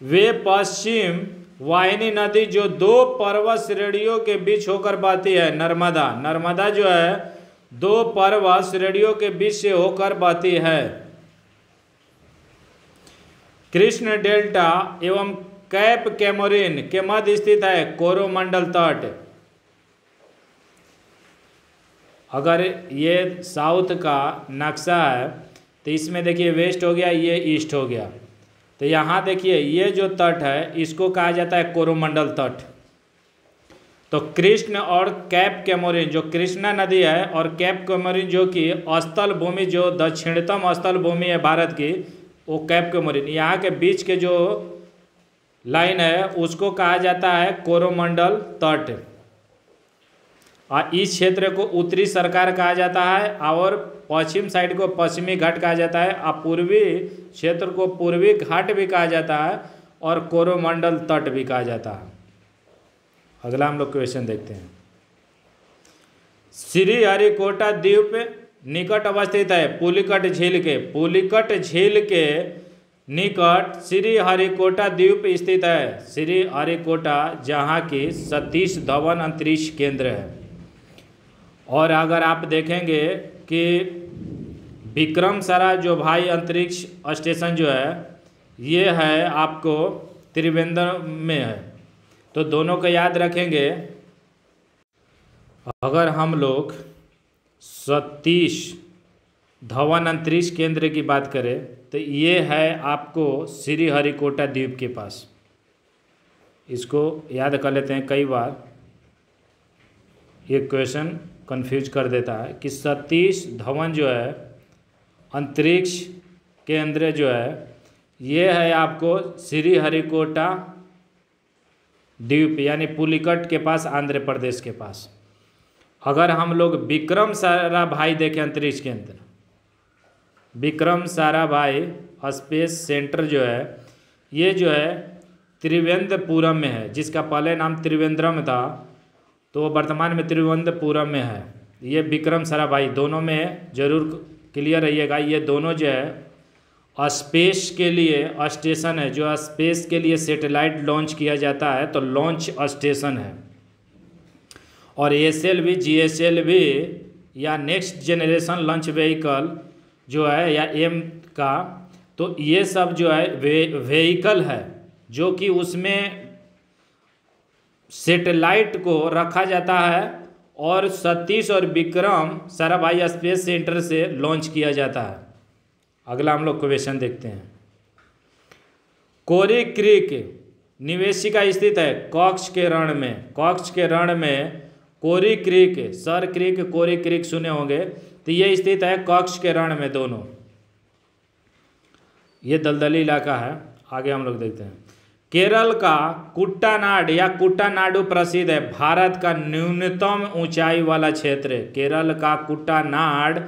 वे पश्चिम वाहिनी नदी जो दो पर्वत श्रेणियों के बीच होकर बहती है। नर्मदा जो है दो पर्वत श्रेणियों के बीच से होकर बहती है। कृष्ण डेल्टा एवं कैप कैमोरिन के मध्य स्थित है कोरोमंडल तट। अगर ये साउथ का नक्शा है तो इसमें देखिए वेस्ट हो गया, ये ईस्ट हो गया, तो यहाँ देखिए ये जो तट है इसको कहा जाता है कोरोमंडल तट। तो कृष्ण और कैप कैमोरिन जो कृष्णा नदी है, और कैप कैमोरिन जो कि स्थल भूमि जो दक्षिणतम स्थल भूमि है भारत की, वो कैप कैमोरिन, यहाँ के बीच के जो लाइन है उसको कहा जाता है कोरोमंडल तट। और इस क्षेत्र को उत्तरी सरकार कहा जाता है, और पश्चिम साइड को पश्चिमी घाट कहा जाता है, और पूर्वी क्षेत्र को पूर्वी घाट भी कहा जाता है, और कोरोमंडल तट भी कहा जाता है। अगला हम लोग क्वेश्चन देखते हैं, श्रीहरिकोटा द्वीप निकट अवस्थित है पुलिकट झील के। पुलिकट झील के निकट श्रीहरिकोटा द्वीप स्थित है। श्रीहरिकोटा जहाँ की सतीश धवन अंतरिक्ष केंद्र है। और अगर आप देखेंगे कि विक्रम साराभाई भाई अंतरिक्ष स्टेशन जो है ये है आपको त्रिवेंद्रम में है, तो दोनों को याद रखेंगे। अगर हम लोग सतीश धवन अंतरिक्ष केंद्र की बात करें तो ये है आपको श्रीहरिकोटा द्वीप के पास। इसको याद कर लेते हैं, कई बार ये क्वेश्चन कंफ्यूज कर देता है कि सतीश धवन जो है अंतरिक्ष केंद्र जो है ये है आपको श्रीहरिकोटा द्वीप यानी पुलिकट के पास, आंध्र प्रदेश के पास। अगर हम लोग विक्रम साराभाई देखें अंतरिक्ष केंद्र, विक्रम साराभाई स्पेस सेंटर जो है ये जो है त्रिवेंद्रपुरम में है, जिसका पहले नाम त्रिवेंद्रम था तो वर्तमान में त्रिवेंद्रपुरम में है। ये विक्रम साराभाई दोनों में है, जरूर क्लियर रहिएगा। ये दोनों जो है स्पेस के लिए स्टेशन है, जो स्पेस के लिए सैटेलाइट लॉन्च किया जाता है तो लॉन्च स्टेशन है। और SLV GSLV या नेक्स्ट जनरेशन लॉन्च व्हीकल जो है या एम का, तो ये सब जो है व्हीकल है जो कि उसमें सैटेलाइट को रखा जाता है और सतीश और विक्रम साराभाई स्पेस सेंटर से लॉन्च किया जाता है। अगला हम लोग क्वेश्चन देखते हैं, कोरी क्रीक निवेशिका स्थित है कॉक्स के रण में। कॉक्स के रण में कोरी क्रीक, सर क्रीक कोरी क्रीक सुने होंगे, तो ये स्थित है कॉक्स के रण में दोनों। ये दलदली इलाका है। आगे हम लोग देखते हैं, केरल का कुट्टानाड या कुट्टानाडु प्रसिद्ध है, भारत का न्यूनतम ऊंचाई वाला क्षेत्र। केरल का कुट्टानाड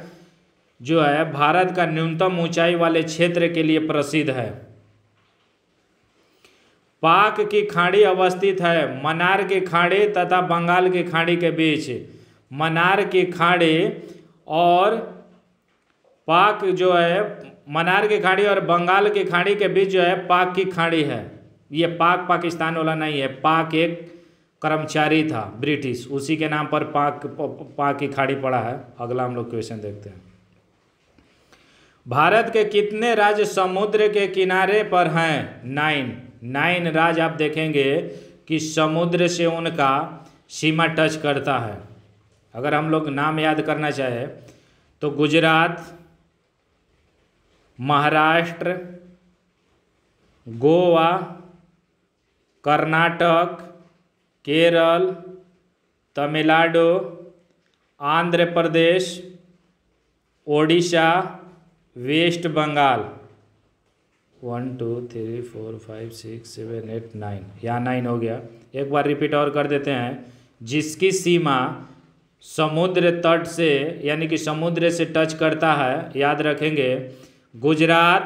जो है भारत का न्यूनतम ऊंचाई वाले क्षेत्र के लिए प्रसिद्ध है। पाक की खाड़ी अवस्थित है मन्नार की खाड़ी तथा बंगाल की खाड़ी के बीच। मन्नार की खाड़ी और पाक जो है मन्नार की खाड़ी और बंगाल की खाड़ी के बीच जो है पाक की खाड़ी है। ये पाक पाकिस्तान वाला नहीं है, पाक एक कर्मचारी था ब्रिटिश, उसी के नाम पर पाक की खाड़ी पड़ा है। अगला हम लोग क्वेश्चन देखते हैं, भारत के कितने राज्य समुद्र के किनारे पर हैं? 9 राज्य आप देखेंगे कि समुद्र से उनका सीमा टच करता है। अगर हम लोग नाम याद करना चाहे तो गुजरात, महाराष्ट्र, गोवा, कर्नाटक, केरल, तमिलनाडु, आंध्र प्रदेश ओडिशा, वेस्ट बंगाल। 1 2 3 4 5 6 7 8 9, यहाँ 9 हो गया। एक बार रिपीट और कर देते हैं। जिसकी सीमा समुद्र तट से यानी कि समुद्र से टच करता है, याद रखेंगे, गुजरात,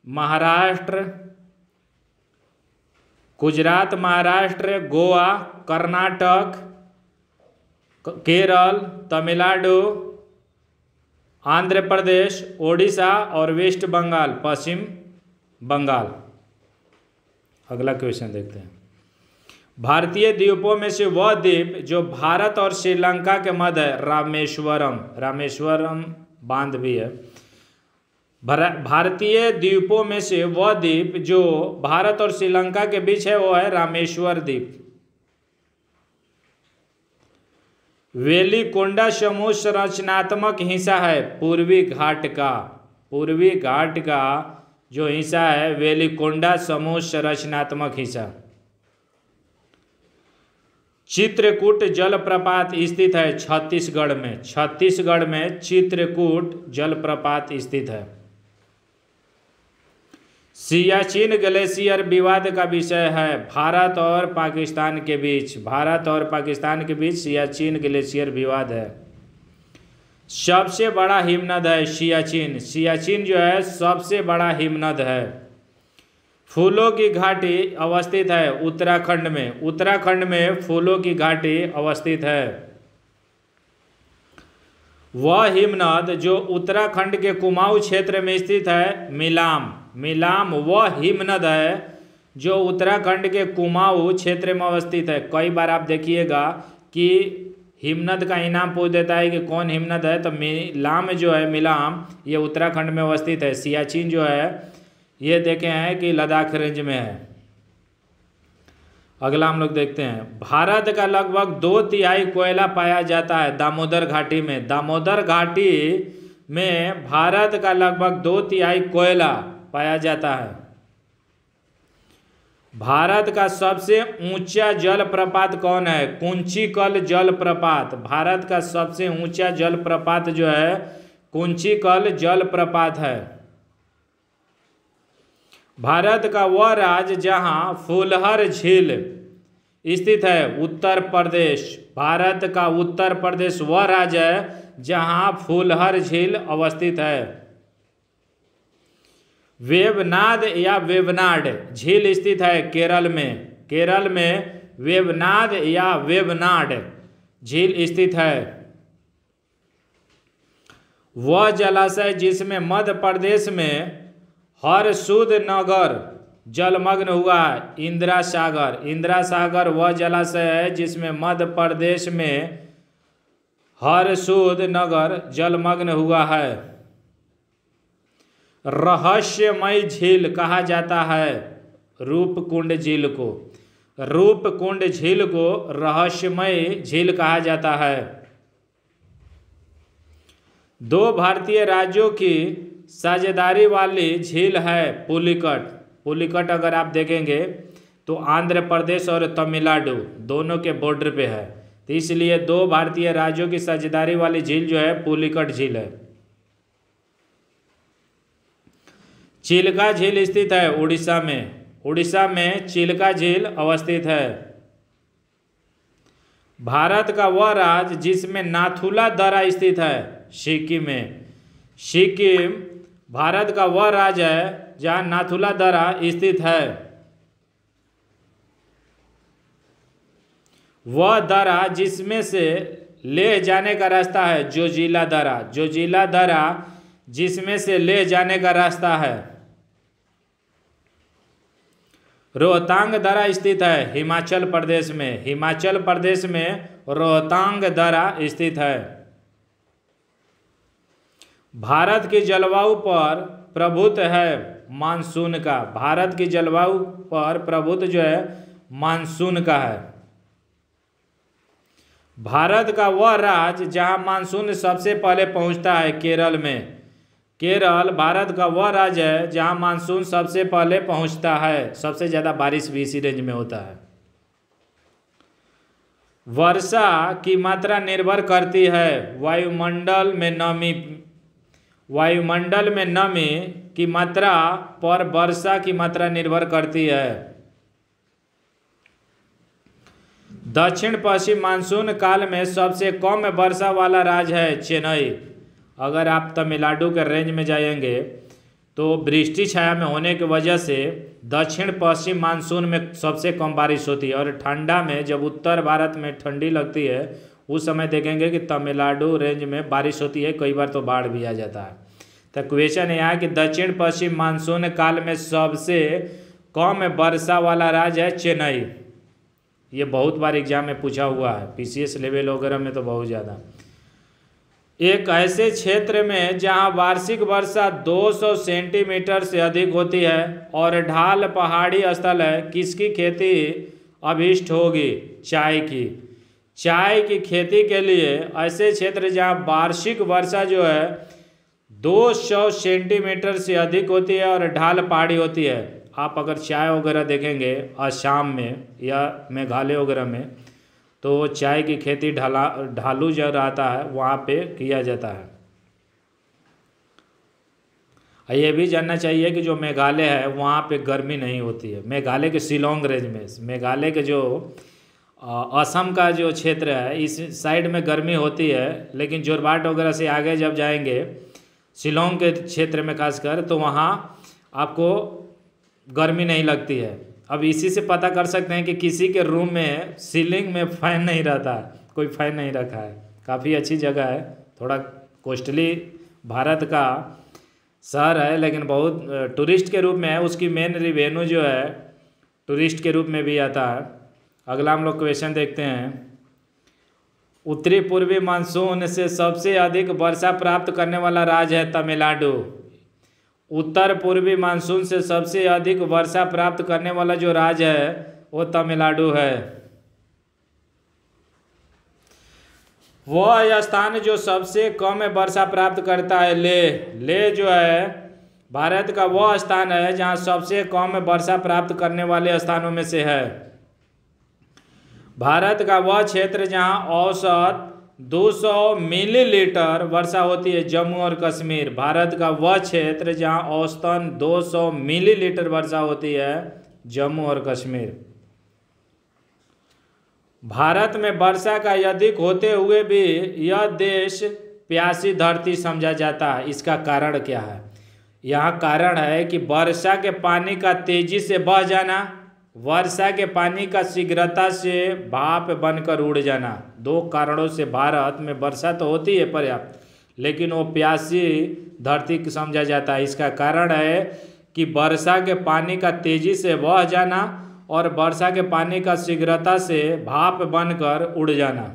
महाराष्ट्र, गोवा, कर्नाटक, केरल, तमिलनाडु, आंध्र प्रदेश, ओडिशा और वेस्ट बंगाल, पश्चिम बंगाल। अगला क्वेश्चन देखते हैं। भारतीय द्वीपों में से वह द्वीप जो भारत और श्रीलंका के मध्य है, रामेश्वरम बांध भी है। भारतीय द्वीपों में से वह द्वीप जो भारत और श्रीलंका के बीच है, वो है रामेश्वर द्वीप। वेलिकोंडा समूह संरचनात्मक हिस्सा है पूर्वी घाट का जो हिस्सा है, वेलिकोंडा समूह संरचनात्मक हिस्सा। चित्रकूट जलप्रपात स्थित है छत्तीसगढ़ में चित्रकूट जलप्रपात स्थित है। सियाचिन ग्लेशियर विवाद का विषय है भारत और पाकिस्तान के बीच सियाचिन ग्लेशियर विवाद है। सबसे बड़ा हिमनद है सियाचिन जो है सबसे बड़ा हिमनद है। फूलों की घाटी अवस्थित है उत्तराखंड में फूलों की घाटी अवस्थित है। वह हिमनद जो उत्तराखंड के कुमाऊं क्षेत्र में स्थित है, मिलाम वह हिमनद है जो उत्तराखंड के कुमाऊं क्षेत्र में अवस्थित है। कई बार आप देखिएगा कि हिमनद का इनाम पूछ देता है कि कौन हिमनद है, तो मिलाम ये उत्तराखंड में अवस्थित है। सियाचिन जो है ये देखे हैं कि लद्दाख रेंज में है। अगला हम लोग देखते हैं। भारत का लगभग 2/3 कोयला पाया जाता है दामोदर घाटी में भारत का लगभग 2/3 कोयला पाया जाता है। भारत का सबसे ऊंचा जलप्रपात कौन है? कुंचिकल जलप्रपात। भारत का सबसे ऊंचा जलप्रपात जो है कुंचिकल जलप्रपात है। भारत का वह राज्य जहां फूलहर झील स्थित है उत्तर प्रदेश। भारत का उत्तर प्रदेश वह राज्य है जहां फूलहर झील अवस्थित है। वेवनाड या वेवनाड झील स्थित है केरल में वेवनाड या वेवनाड झील स्थित है। वह जलाशय जिसमें मध्य प्रदेश में हरसुद नगर जलमग्न हुआ है इंदिरा सागर वह जलाशय है जिसमें मध्य प्रदेश में हरसुद नगर जलमग्न हुआ है। रहस्यमय झील कहा जाता है रूपकुंड झील को रहस्यमय झील कहा जाता है। 2 भारतीय राज्यों की साझेदारी वाली झील है पुलिकट अगर आप देखेंगे तो आंध्र प्रदेश और तमिलनाडु दोनों के बॉर्डर पे है, तो इसलिए 2 भारतीय राज्यों की साझेदारी वाली झील जो है पुलिकट झील है। चिल्का झील स्थित है उड़ीसा में चिल्का झील अवस्थित है। भारत का वह राज्य जिसमें नाथुला दर्रा स्थित है सिक्किम भारत का वह राज्य है जहां नाथुला दर्रा स्थित है। वह दर्रा जिसमें से लेह जाने का रास्ता है जोजिला दर्रा जिसमें से लेह जाने का रास्ता है। रोहतांग दर्रा स्थित है हिमाचल प्रदेश में रोहतांग दर्रा स्थित है। भारत की जलवायु पर प्रभुत्व है मानसून का। भारत की जलवायु पर प्रभुत्व जो है मानसून का है। भारत का वह राज्य जहां मानसून सबसे पहले पहुंचता है केरल भारत का वह राज्य है जहां मानसून सबसे पहले पहुंचता है। सबसे ज़्यादा बारिश भी इसी रेंज में होता है। वर्षा की मात्रा निर्भर करती है वायुमंडल में नमी वायुमंडल में नमी की मात्रा पर वर्षा की मात्रा निर्भर करती है। दक्षिण पश्चिम मानसून काल में सबसे कम वर्षा वाला राज्य है चेन्नई। अगर आप तमिलनाडु के रेंज में जाएंगे तो वृष्टि छाया में होने की वजह से दक्षिण पश्चिम मानसून में सबसे कम बारिश होती है, और ठंडा में जब उत्तर भारत में ठंडी लगती है उस समय देखेंगे कि तमिलनाडु रेंज में बारिश होती है, कई बार तो बाढ़ भी आ जाता है। तो क्वेश्चन यह है कि दक्षिण पश्चिम मानसून काल में सबसे कम वर्षा वाला राज्य है चेन्नई। ये बहुत बार एग्जाम में पूछा हुआ है, पीसीएस लेवल वगैरह में तो बहुत ज़्यादा। एक ऐसे क्षेत्र में जहां वार्षिक वर्षा 200 सेंटीमीटर से अधिक होती है और ढाल पहाड़ी स्थल है, किसकी खेती अभिष्ट होगी? चाय की। चाय की खेती के लिए ऐसे क्षेत्र जहां वार्षिक वर्षा जो है 200 सेंटीमीटर से अधिक होती है और ढाल पहाड़ी होती है। आप अगर चाय वगैरह देखेंगे असम में या मेघालय वगैरह में, तो चाय की खेती ढालू जो रहता है वहाँ पे किया जाता है। ये भी जानना चाहिए कि जो मेघालय है वहाँ पे गर्मी नहीं होती है। मेघालय के शिलोंग रेंज में, मेघालय के जो असम का जो क्षेत्र है इस साइड में गर्मी होती है, लेकिन जोरबाट वगैरह से आगे जब जाएंगे शिलोंग के क्षेत्र में खासकर, तो वहाँ आपको गर्मी नहीं लगती है। अब इसी से पता कर सकते हैं कि किसी के रूम में सीलिंग में फ़ैन नहीं रहता है, कोई फ़ैन नहीं रखा है। काफ़ी अच्छी जगह है, थोड़ा कोस्टली भारत का शहर है, लेकिन बहुत टूरिस्ट के रूप में है। उसकी मेन रिवेन्यू जो है टूरिस्ट के रूप में भी आता है। अगला हम लोग क्वेश्चन देखते हैं। उत्तरी पूर्वी मानसून से सबसे अधिक वर्षा प्राप्त करने वाला राज्य है तमिलनाडु। उत्तर पूर्वी मानसून से सबसे अधिक वर्षा प्राप्त करने वाला जो राज्य है वो तमिलनाडु है। वह स्थान जो सबसे कम वर्षा प्राप्त करता है ले जो है भारत का वह स्थान है जहां सबसे कम वर्षा प्राप्त करने वाले स्थानों में से है। भारत का वह क्षेत्र जहां औसत 200 मिलीलीटर वर्षा होती है जम्मू और कश्मीर। भारत का वह क्षेत्र जहां औसतन 200 मिलीलीटर वर्षा होती है जम्मू और कश्मीर। भारत में वर्षा का अधिक होते हुए भी यह देश प्यासी धरती समझा जाता है। इसका कारण क्या है? यहाँ कारण है कि वर्षा के पानी का तेजी से बह जाना, वर्षा के पानी का शीघ्रता से भाप बनकर उड़ जाना। दो कारणों से भारत में वर्षा तो होती है पर्याप्त, लेकिन वो प्यासी धरती समझा जाता है। इसका कारण है कि वर्षा के पानी का तेजी से बह जाना और वर्षा के पानी का शीघ्रता से भाप बनकर उड़ जाना।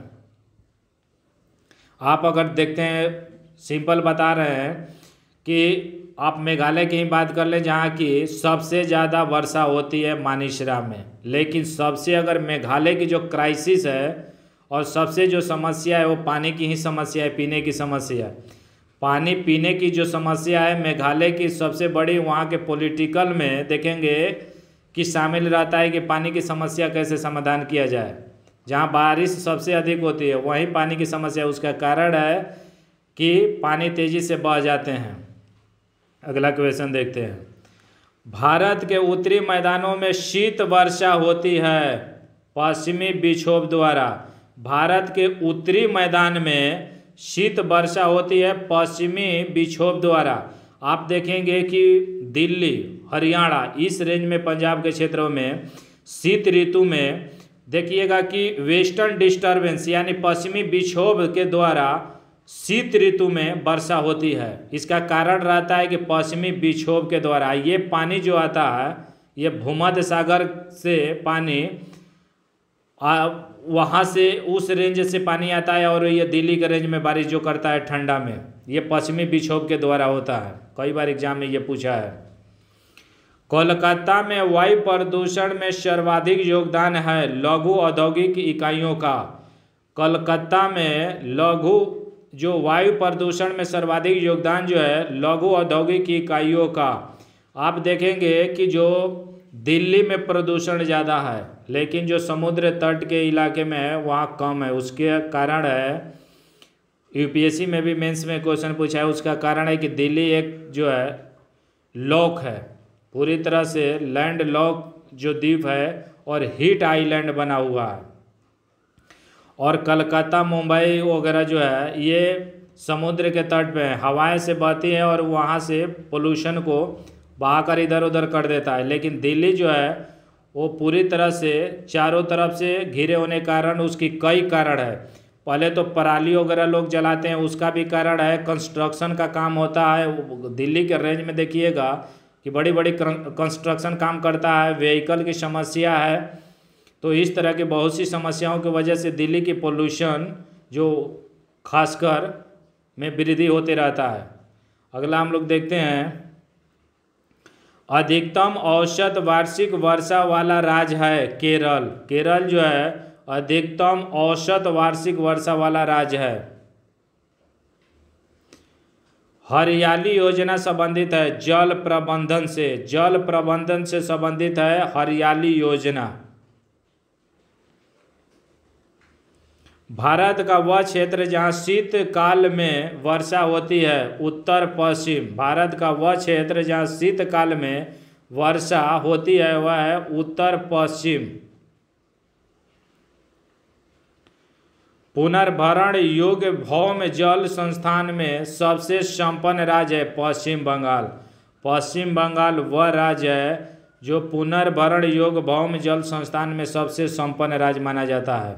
आप अगर देखते हैं, सिंपल बता रहे हैं कि आप मेघालय की ही बात कर लें जहाँ की सबसे ज़्यादा वर्षा होती है मानेसर में, लेकिन सबसे अगर मेघालय की जो क्राइसिस है और सबसे जो समस्या है वो पानी की ही समस्या है, पीने की समस्या है। पानी पीने की जो समस्या है मेघालय की सबसे बड़ी, वहाँ के पॉलिटिकल में देखेंगे कि शामिल रहता है कि पानी की समस्या कैसे समाधान किया जाए। जहाँ बारिश सबसे अधिक होती है वहीं पानी की समस्या, उसका कारण है कि पानी तेज़ी से बह जाते हैं। अगला क्वेश्चन देखते हैं। भारत के उत्तरी मैदानों में शीत वर्षा होती है पश्चिमी विक्षोभ द्वारा। भारत के उत्तरी मैदान में शीत वर्षा होती है पश्चिमी विक्षोभ द्वारा। आप देखेंगे कि दिल्ली, हरियाणा, इस रेंज में पंजाब के क्षेत्रों में शीत ऋतु में देखिएगा कि वेस्टर्न डिस्टर्बेंस यानी पश्चिमी विक्षोभ के द्वारा शीत ऋतु में वर्षा होती है। इसका कारण रहता है कि पश्चिमी विक्षोभ के द्वारा ये पानी जो आता है, ये भूमध्य सागर से पानी वहाँ से उस रेंज से पानी आता है और ये दिल्ली के रेंज में बारिश जो करता है ठंडा में, ये पश्चिमी विक्षोभ के द्वारा होता है। कई बार एग्जाम में ये पूछा है। कोलकाता में वायु प्रदूषण में सर्वाधिक योगदान है लघु औद्योगिक इकाइयों का। कोलकाता में लघु जो वायु प्रदूषण में सर्वाधिक योगदान जो है लघु औद्योगिक इकाइयों का। आप देखेंगे कि जो दिल्ली में प्रदूषण ज़्यादा है, लेकिन जो समुद्र तट के इलाके में है वहाँ कम है। उसके कारण है यूपीएससी में भी मेंस में क्वेश्चन पूछा है। उसका कारण है कि दिल्ली एक जो है लॉक है, पूरी तरह से लैंड लॉक जो द्वीप है और हीट आइलैंड बना हुआ है। और कलकत्ता मुंबई वगैरह जो है ये समुद्र के तट पे है, हवाएं से बहती है और वहाँ से पोल्यूशन को बहाकर इधर उधर कर देता है। लेकिन दिल्ली जो है वो पूरी तरह से चारों तरफ से घिरे होने के कारण उसकी कई कारण है। पहले तो पराली वगैरह लोग जलाते हैं, उसका भी कारण है। कंस्ट्रक्शन का काम होता है दिल्ली के रेंज में, देखिएगा कि बड़ी बड़ी कंस्ट्रक्शन काम करता है, व्हीकल की समस्या है। तो इस तरह की बहुत सी समस्याओं की वजह से दिल्ली की पोल्यूशन जो खासकर में वृद्धि होते रहता है। अगला हम लोग देखते हैं, अधिकतम औसत वार्षिक वर्षा वाला राज्य है केरल। केरल जो है अधिकतम औसत वार्षिक वर्षा वाला राज्य है। हरियाली योजना संबंधित है जल प्रबंधन से, जल प्रबंधन से संबंधित है हरियाली योजना। भारत का वह क्षेत्र जहाँ शीतकाल में वर्षा होती है उत्तर पश्चिम। भारत का वह क्षेत्र जहाँ शीतकाल में वर्षा होती है वह है उत्तर पश्चिम। पुनर्भरण योग्य भौम जल संस्थान में सबसे संपन्न राज्य है पश्चिम बंगाल। पश्चिम बंगाल वह राज्य है जो पुनर्भरण योग्य भौम जल संस्थान में सबसे संपन्न राज्य माना जाता है।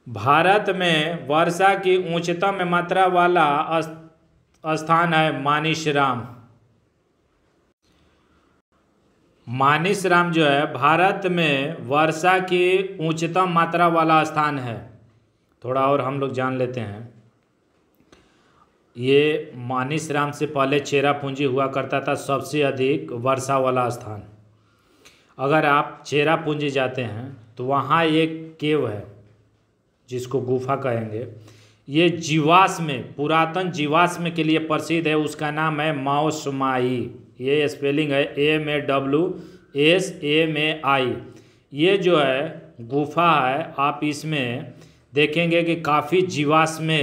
भारत में वर्षा की उच्चतम मात्रा वाला स्थान है मानिसराम। मानिसराम जो है भारत में वर्षा की उच्चतम मात्रा वाला स्थान है। थोड़ा और हम लोग जान लेते हैं। ये मानिसराम से पहले चेरापूंजी हुआ करता था सबसे अधिक वर्षा वाला स्थान। अगर आप चेरापूंजी जाते हैं तो वहाँ एक केव है जिसको गुफा कहेंगे। ये जीवाश्म, पुरातन जीवाश्म के लिए प्रसिद्ध है। उसका नाम है माओसमाई। ये स्पेलिंग है AMAWSAMAI। ये जो है गुफा है, आप इसमें देखेंगे कि काफ़ी जीवाश्म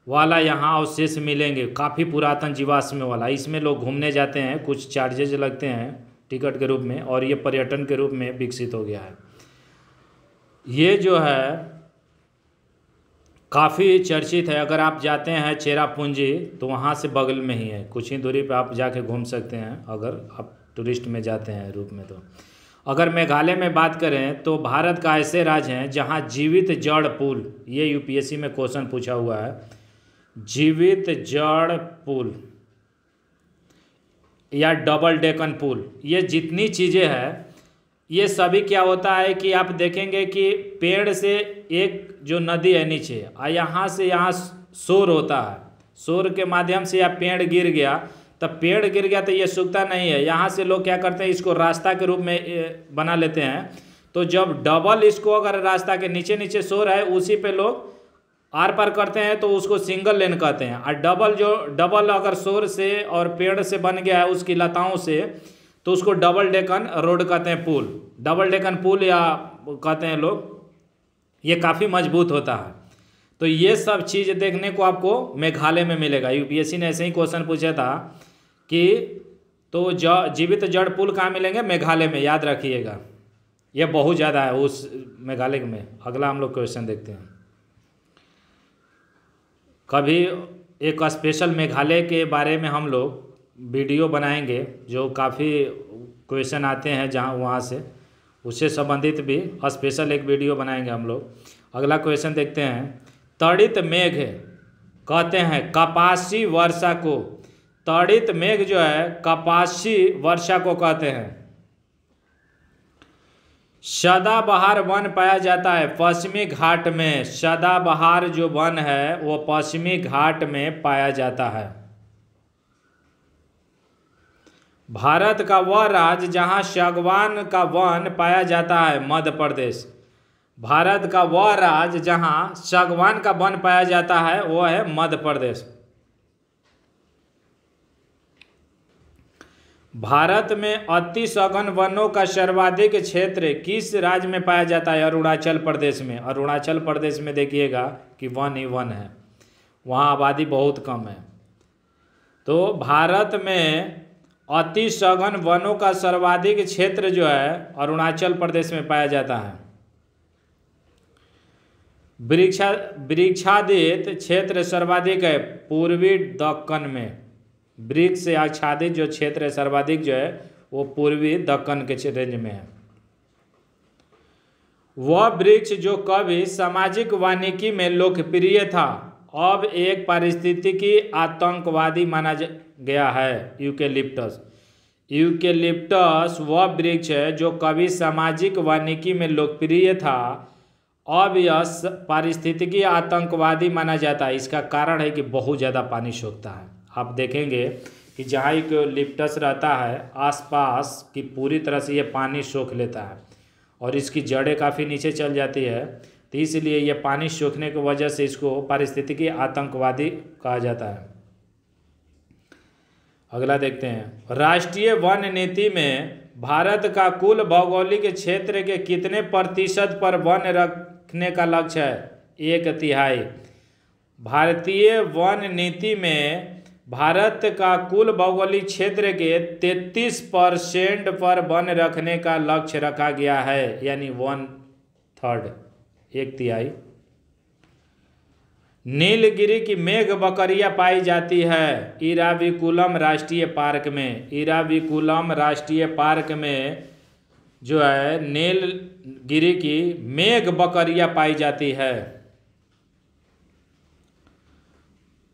वाला यहाँ अवशेष मिलेंगे, काफ़ी पुरातन जीवाश्म वाला। इसमें लोग घूमने जाते हैं, कुछ चार्जेज लगते हैं टिकट के रूप में, और ये पर्यटन के रूप में विकसित हो गया है। ये जो है काफ़ी चर्चित है। अगर आप जाते हैं चेरापूंजी तो वहाँ से बगल में ही है, कुछ ही दूरी पे आप जाके घूम सकते हैं अगर आप टूरिस्ट में जाते हैं रूप में। तो अगर मेघालय में बात करें तो भारत का ऐसे राज्य हैं जहाँ जीवित जड़ पुल, ये यूपीएससी में क्वेश्चन पूछा हुआ है, जीवित जड़ पुल या डबल डेकन पुल, ये जितनी चीज़ें हैं ये सभी क्या होता है कि आप देखेंगे कि पेड़ से एक जो नदी है नीचे, यहाँ से यहाँ शोर होता है, शोर के माध्यम से या पेड़ गिर गया, तब पेड़ गिर गया तो ये सूखता नहीं है। यहाँ से लोग क्या करते हैं, इसको रास्ता के रूप में बना लेते हैं। तो जब डबल इसको अगर रास्ता के नीचे नीचे शोर है उसी पे लोग आर पार करते हैं तो उसको सिंगल लेन कहते हैं। और डबल अगर शोर से और पेड़ से बन गया है उसकी लताओं से तो उसको डबल डेकन रोड कहते हैं, पुल, डबल डेकन पुल या कहते हैं लोग। ये काफ़ी मजबूत होता है। तो ये सब चीज़ देखने को आपको मेघालय में मिलेगा। यूपीएससी ने ऐसे ही क्वेश्चन पूछा था कि तो जीवित जड़ पुल कहाँ मिलेंगे, मेघालय में, याद रखिएगा। ये बहुत ज़्यादा है उस मेघालय में। अगला हम लोग क्वेश्चन देखते हैं। कभी एक स्पेशल मेघालय के बारे में हम लोग वीडियो बनाएंगे, जो काफ़ी क्वेश्चन आते हैं जहाँ वहाँ से, उससे संबंधित भी स्पेशल एक वीडियो बनाएंगे हम लोग। अगला क्वेश्चन देखते हैं। तड़ित मेघ कहते हैं कपासी वर्षा को। तड़ित मेघ जो है कपासी वर्षा को कहते हैं। सदाबहार वन पाया जाता है पश्चिमी घाट में। सदाबहार जो वन है वो पश्चिमी घाट में पाया जाता है। भारत का वह राज्य जहाँ सागवान का वन पाया जाता है मध्य प्रदेश। भारत का वह राज्य जहाँ सागवान का वन पाया जाता है वह है मध्य प्रदेश। भारत में अति सघन वनों का सर्वाधिक क्षेत्र किस राज्य में पाया जाता है? अरुणाचल प्रदेश में। अरुणाचल प्रदेश में देखिएगा कि वन ही वन है, वहाँ आबादी बहुत कम है। तो भारत में अति सघन वनों का सर्वाधिक क्षेत्र जो है अरुणाचल प्रदेश में पाया जाता है। वृक्षादित क्षेत्र सर्वाधिक है पूर्वी दक्कन में। वृक्ष से आच्छादित जो क्षेत्र है सर्वाधिक जो है वो पूर्वी दक्कन के रेंज में है। वह वृक्ष जो कभी सामाजिक वानिकी में लोकप्रिय था अब एक पारिस्थितिकी आतंकवादी माना गया है। यूकेलिप्टस। यूकेलिप्टस वह वृक्ष है जो कभी सामाजिक वानिकी में लोकप्रिय था, अब यह पारिस्थितिकी आतंकवादी माना जाता है। इसका कारण है कि बहुत ज़्यादा पानी सोखता है। आप देखेंगे कि जहाँ यूकेलिप्टस रहता है आसपास की पूरी तरह से ये पानी सोख लेता है और इसकी जड़ें काफ़ी नीचे चल जाती है, तो इसलिए ये पानी सोखने की वजह से इसको पारिस्थितिकी आतंकवादी कहा जाता है। अगला देखते हैं। राष्ट्रीय वन नीति में भारत का कुल भौगोलिक क्षेत्र के कितने प्रतिशत पर वन रखने का लक्ष्य है? 1/3। भारतीय वन नीति में भारत का कुल भौगोलिक क्षेत्र के 33% पर वन रखने का लक्ष्य रखा गया है, यानी 1/3, 1/3। नीलगिरी की मेघ बकरियां पाई जाती है इराविकुलम राष्ट्रीय पार्क में। इराविकुलम राष्ट्रीय पार्क में जो है नीलगिरी की मेघ बकरियां पाई जाती है।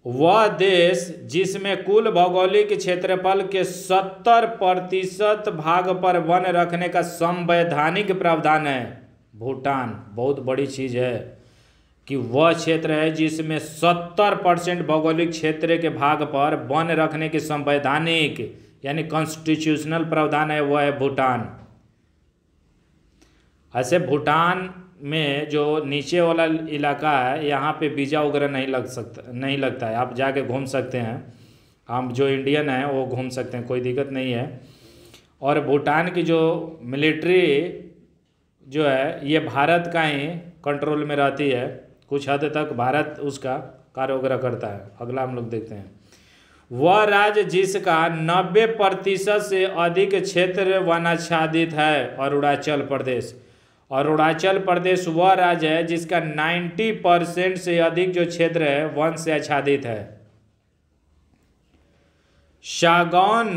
वह देश जिसमें कुल भौगोलिक क्षेत्रफल के 70% भाग पर वन रखने का संवैधानिक प्रावधान है, भूटान। बहुत बड़ी चीज़ है कि वह क्षेत्र है जिसमें 70% भौगोलिक क्षेत्र के भाग पर वन रखने की संवैधानिक यानी कॉन्स्टिट्यूशनल प्रावधान है, वह है भूटान। ऐसे भूटान में जो नीचे वाला इलाका है यहाँ पे वीज़ा वगैरह नहीं लगता है। आप जाके घूम सकते हैं, हम जो इंडियन हैं वो घूम सकते हैं, कोई दिक्कत नहीं है। और भूटान की जो मिलिट्री जो है ये भारत का ही कंट्रोल में रहती है, कुछ हद तक भारत उसका कार्य वगैरह करता है। अगला हम लोग देखते हैं। वह राज्य जिसका 90% से अधिक क्षेत्र वनाच्छादित है अरुणाचल प्रदेश। अरुणाचल प्रदेश वह राज्य है जिसका 90% से अधिक जो क्षेत्र है वन से आच्छादित है। सागौन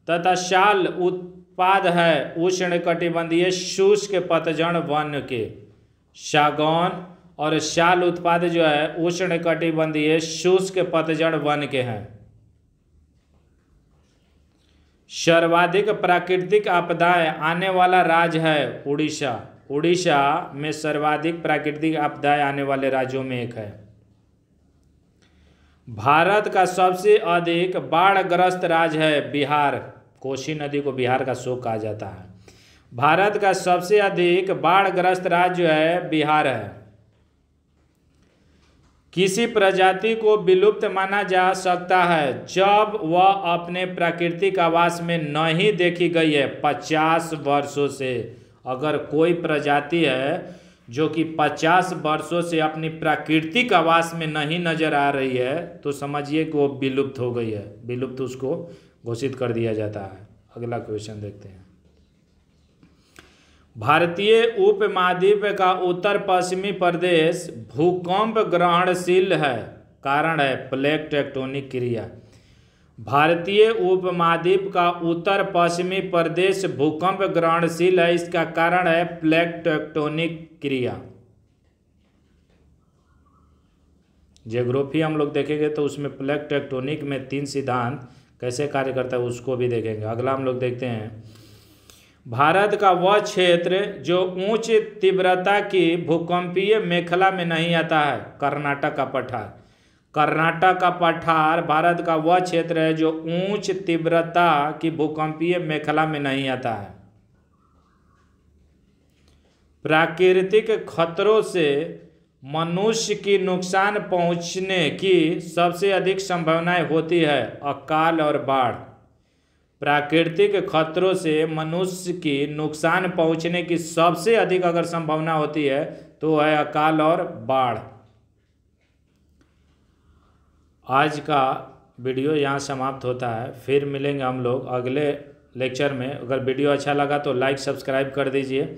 तथा शाल उत्पाद है उष्णकटिबंधीय शुष्क पतझड़ वन के। सागौन और शाल उत्पाद जो है उष्णकटिबंधीय शुष्क पतझड़ वन के हैं। सर्वाधिक प्राकृतिक आपदाएं आने वाला राज्य है उड़ीसा। उड़ीसा में सर्वाधिक प्राकृतिक आपदाएं आने वाले राज्यों में एक है। भारत का सबसे अधिक बाढ़ग्रस्त राज्य है बिहार। कोसी नदी को बिहार का शोक कहा जाता है। भारत का सबसे अधिक बाढ़ग्रस्त राज्य है बिहार है। किसी प्रजाति को विलुप्त माना जा सकता है जब वह अपने प्राकृतिक आवास में नहीं देखी गई है 50 वर्षों से। अगर कोई प्रजाति है जो कि 50 वर्षों से अपनी प्राकृतिक आवास में नहीं नजर आ रही है तो समझिए कि वो विलुप्त हो गई है, विलुप्त उसको घोषित कर दिया जाता है। अगला क्वेश्चन देखते हैं। भारतीय उपमहाद्वीप का उत्तर पश्चिमी प्रदेश भूकंप ग्रहणशील है, कारण है प्लेट टेक्टोनिक क्रिया। भारतीय उपमहाद्वीप का उत्तर पश्चिमी प्रदेश भूकंप ग्रहणशील है, इसका कारण है प्लेट टेक्टोनिक क्रिया। ज्योग्राफी हम लोग देखेंगे तो उसमें प्लेट टेक्टोनिक में 3 सिद्धांत कैसे कार्य करता है उसको भी देखेंगे। अगला हम लोग देखते हैं। भारत का वह क्षेत्र जो उच्च तीव्रता की भूकंपीय मेखला में नहीं आता है, कर्नाटक का पठार। कर्नाटक का पठार भारत का वह क्षेत्र है जो उच्च तीव्रता की भूकंपीय मेखला में नहीं आता है। प्राकृतिक खतरों से मनुष्य की नुकसान पहुंचने की सबसे अधिक संभावनाएं होती है अकाल और बाढ़। प्राकृतिक खतरों से मनुष्य की नुकसान पहुंचने की सबसे अधिक अगर संभावना होती है तो है अकाल और बाढ़। आज का वीडियो यहाँ समाप्त होता है, फिर मिलेंगे हम लोग अगले लेक्चर में। अगर वीडियो अच्छा लगा तो लाइक सब्सक्राइब कर दीजिए।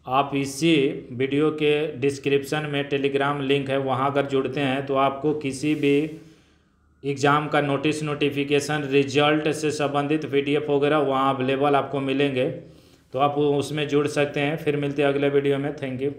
आप इसी वीडियो के डिस्क्रिप्शन में टेलीग्राम लिंक है, वहाँ अगर जुड़ते हैं तो आपको किसी भी एग्ज़ाम का नोटिफिकेशन, रिजल्ट से संबंधित PDF वगैरह वहाँ अवेलेबल आपको मिलेंगे, तो आप उसमें जुड़ सकते हैं। फिर मिलते हैं अगले वीडियो में। Thank you.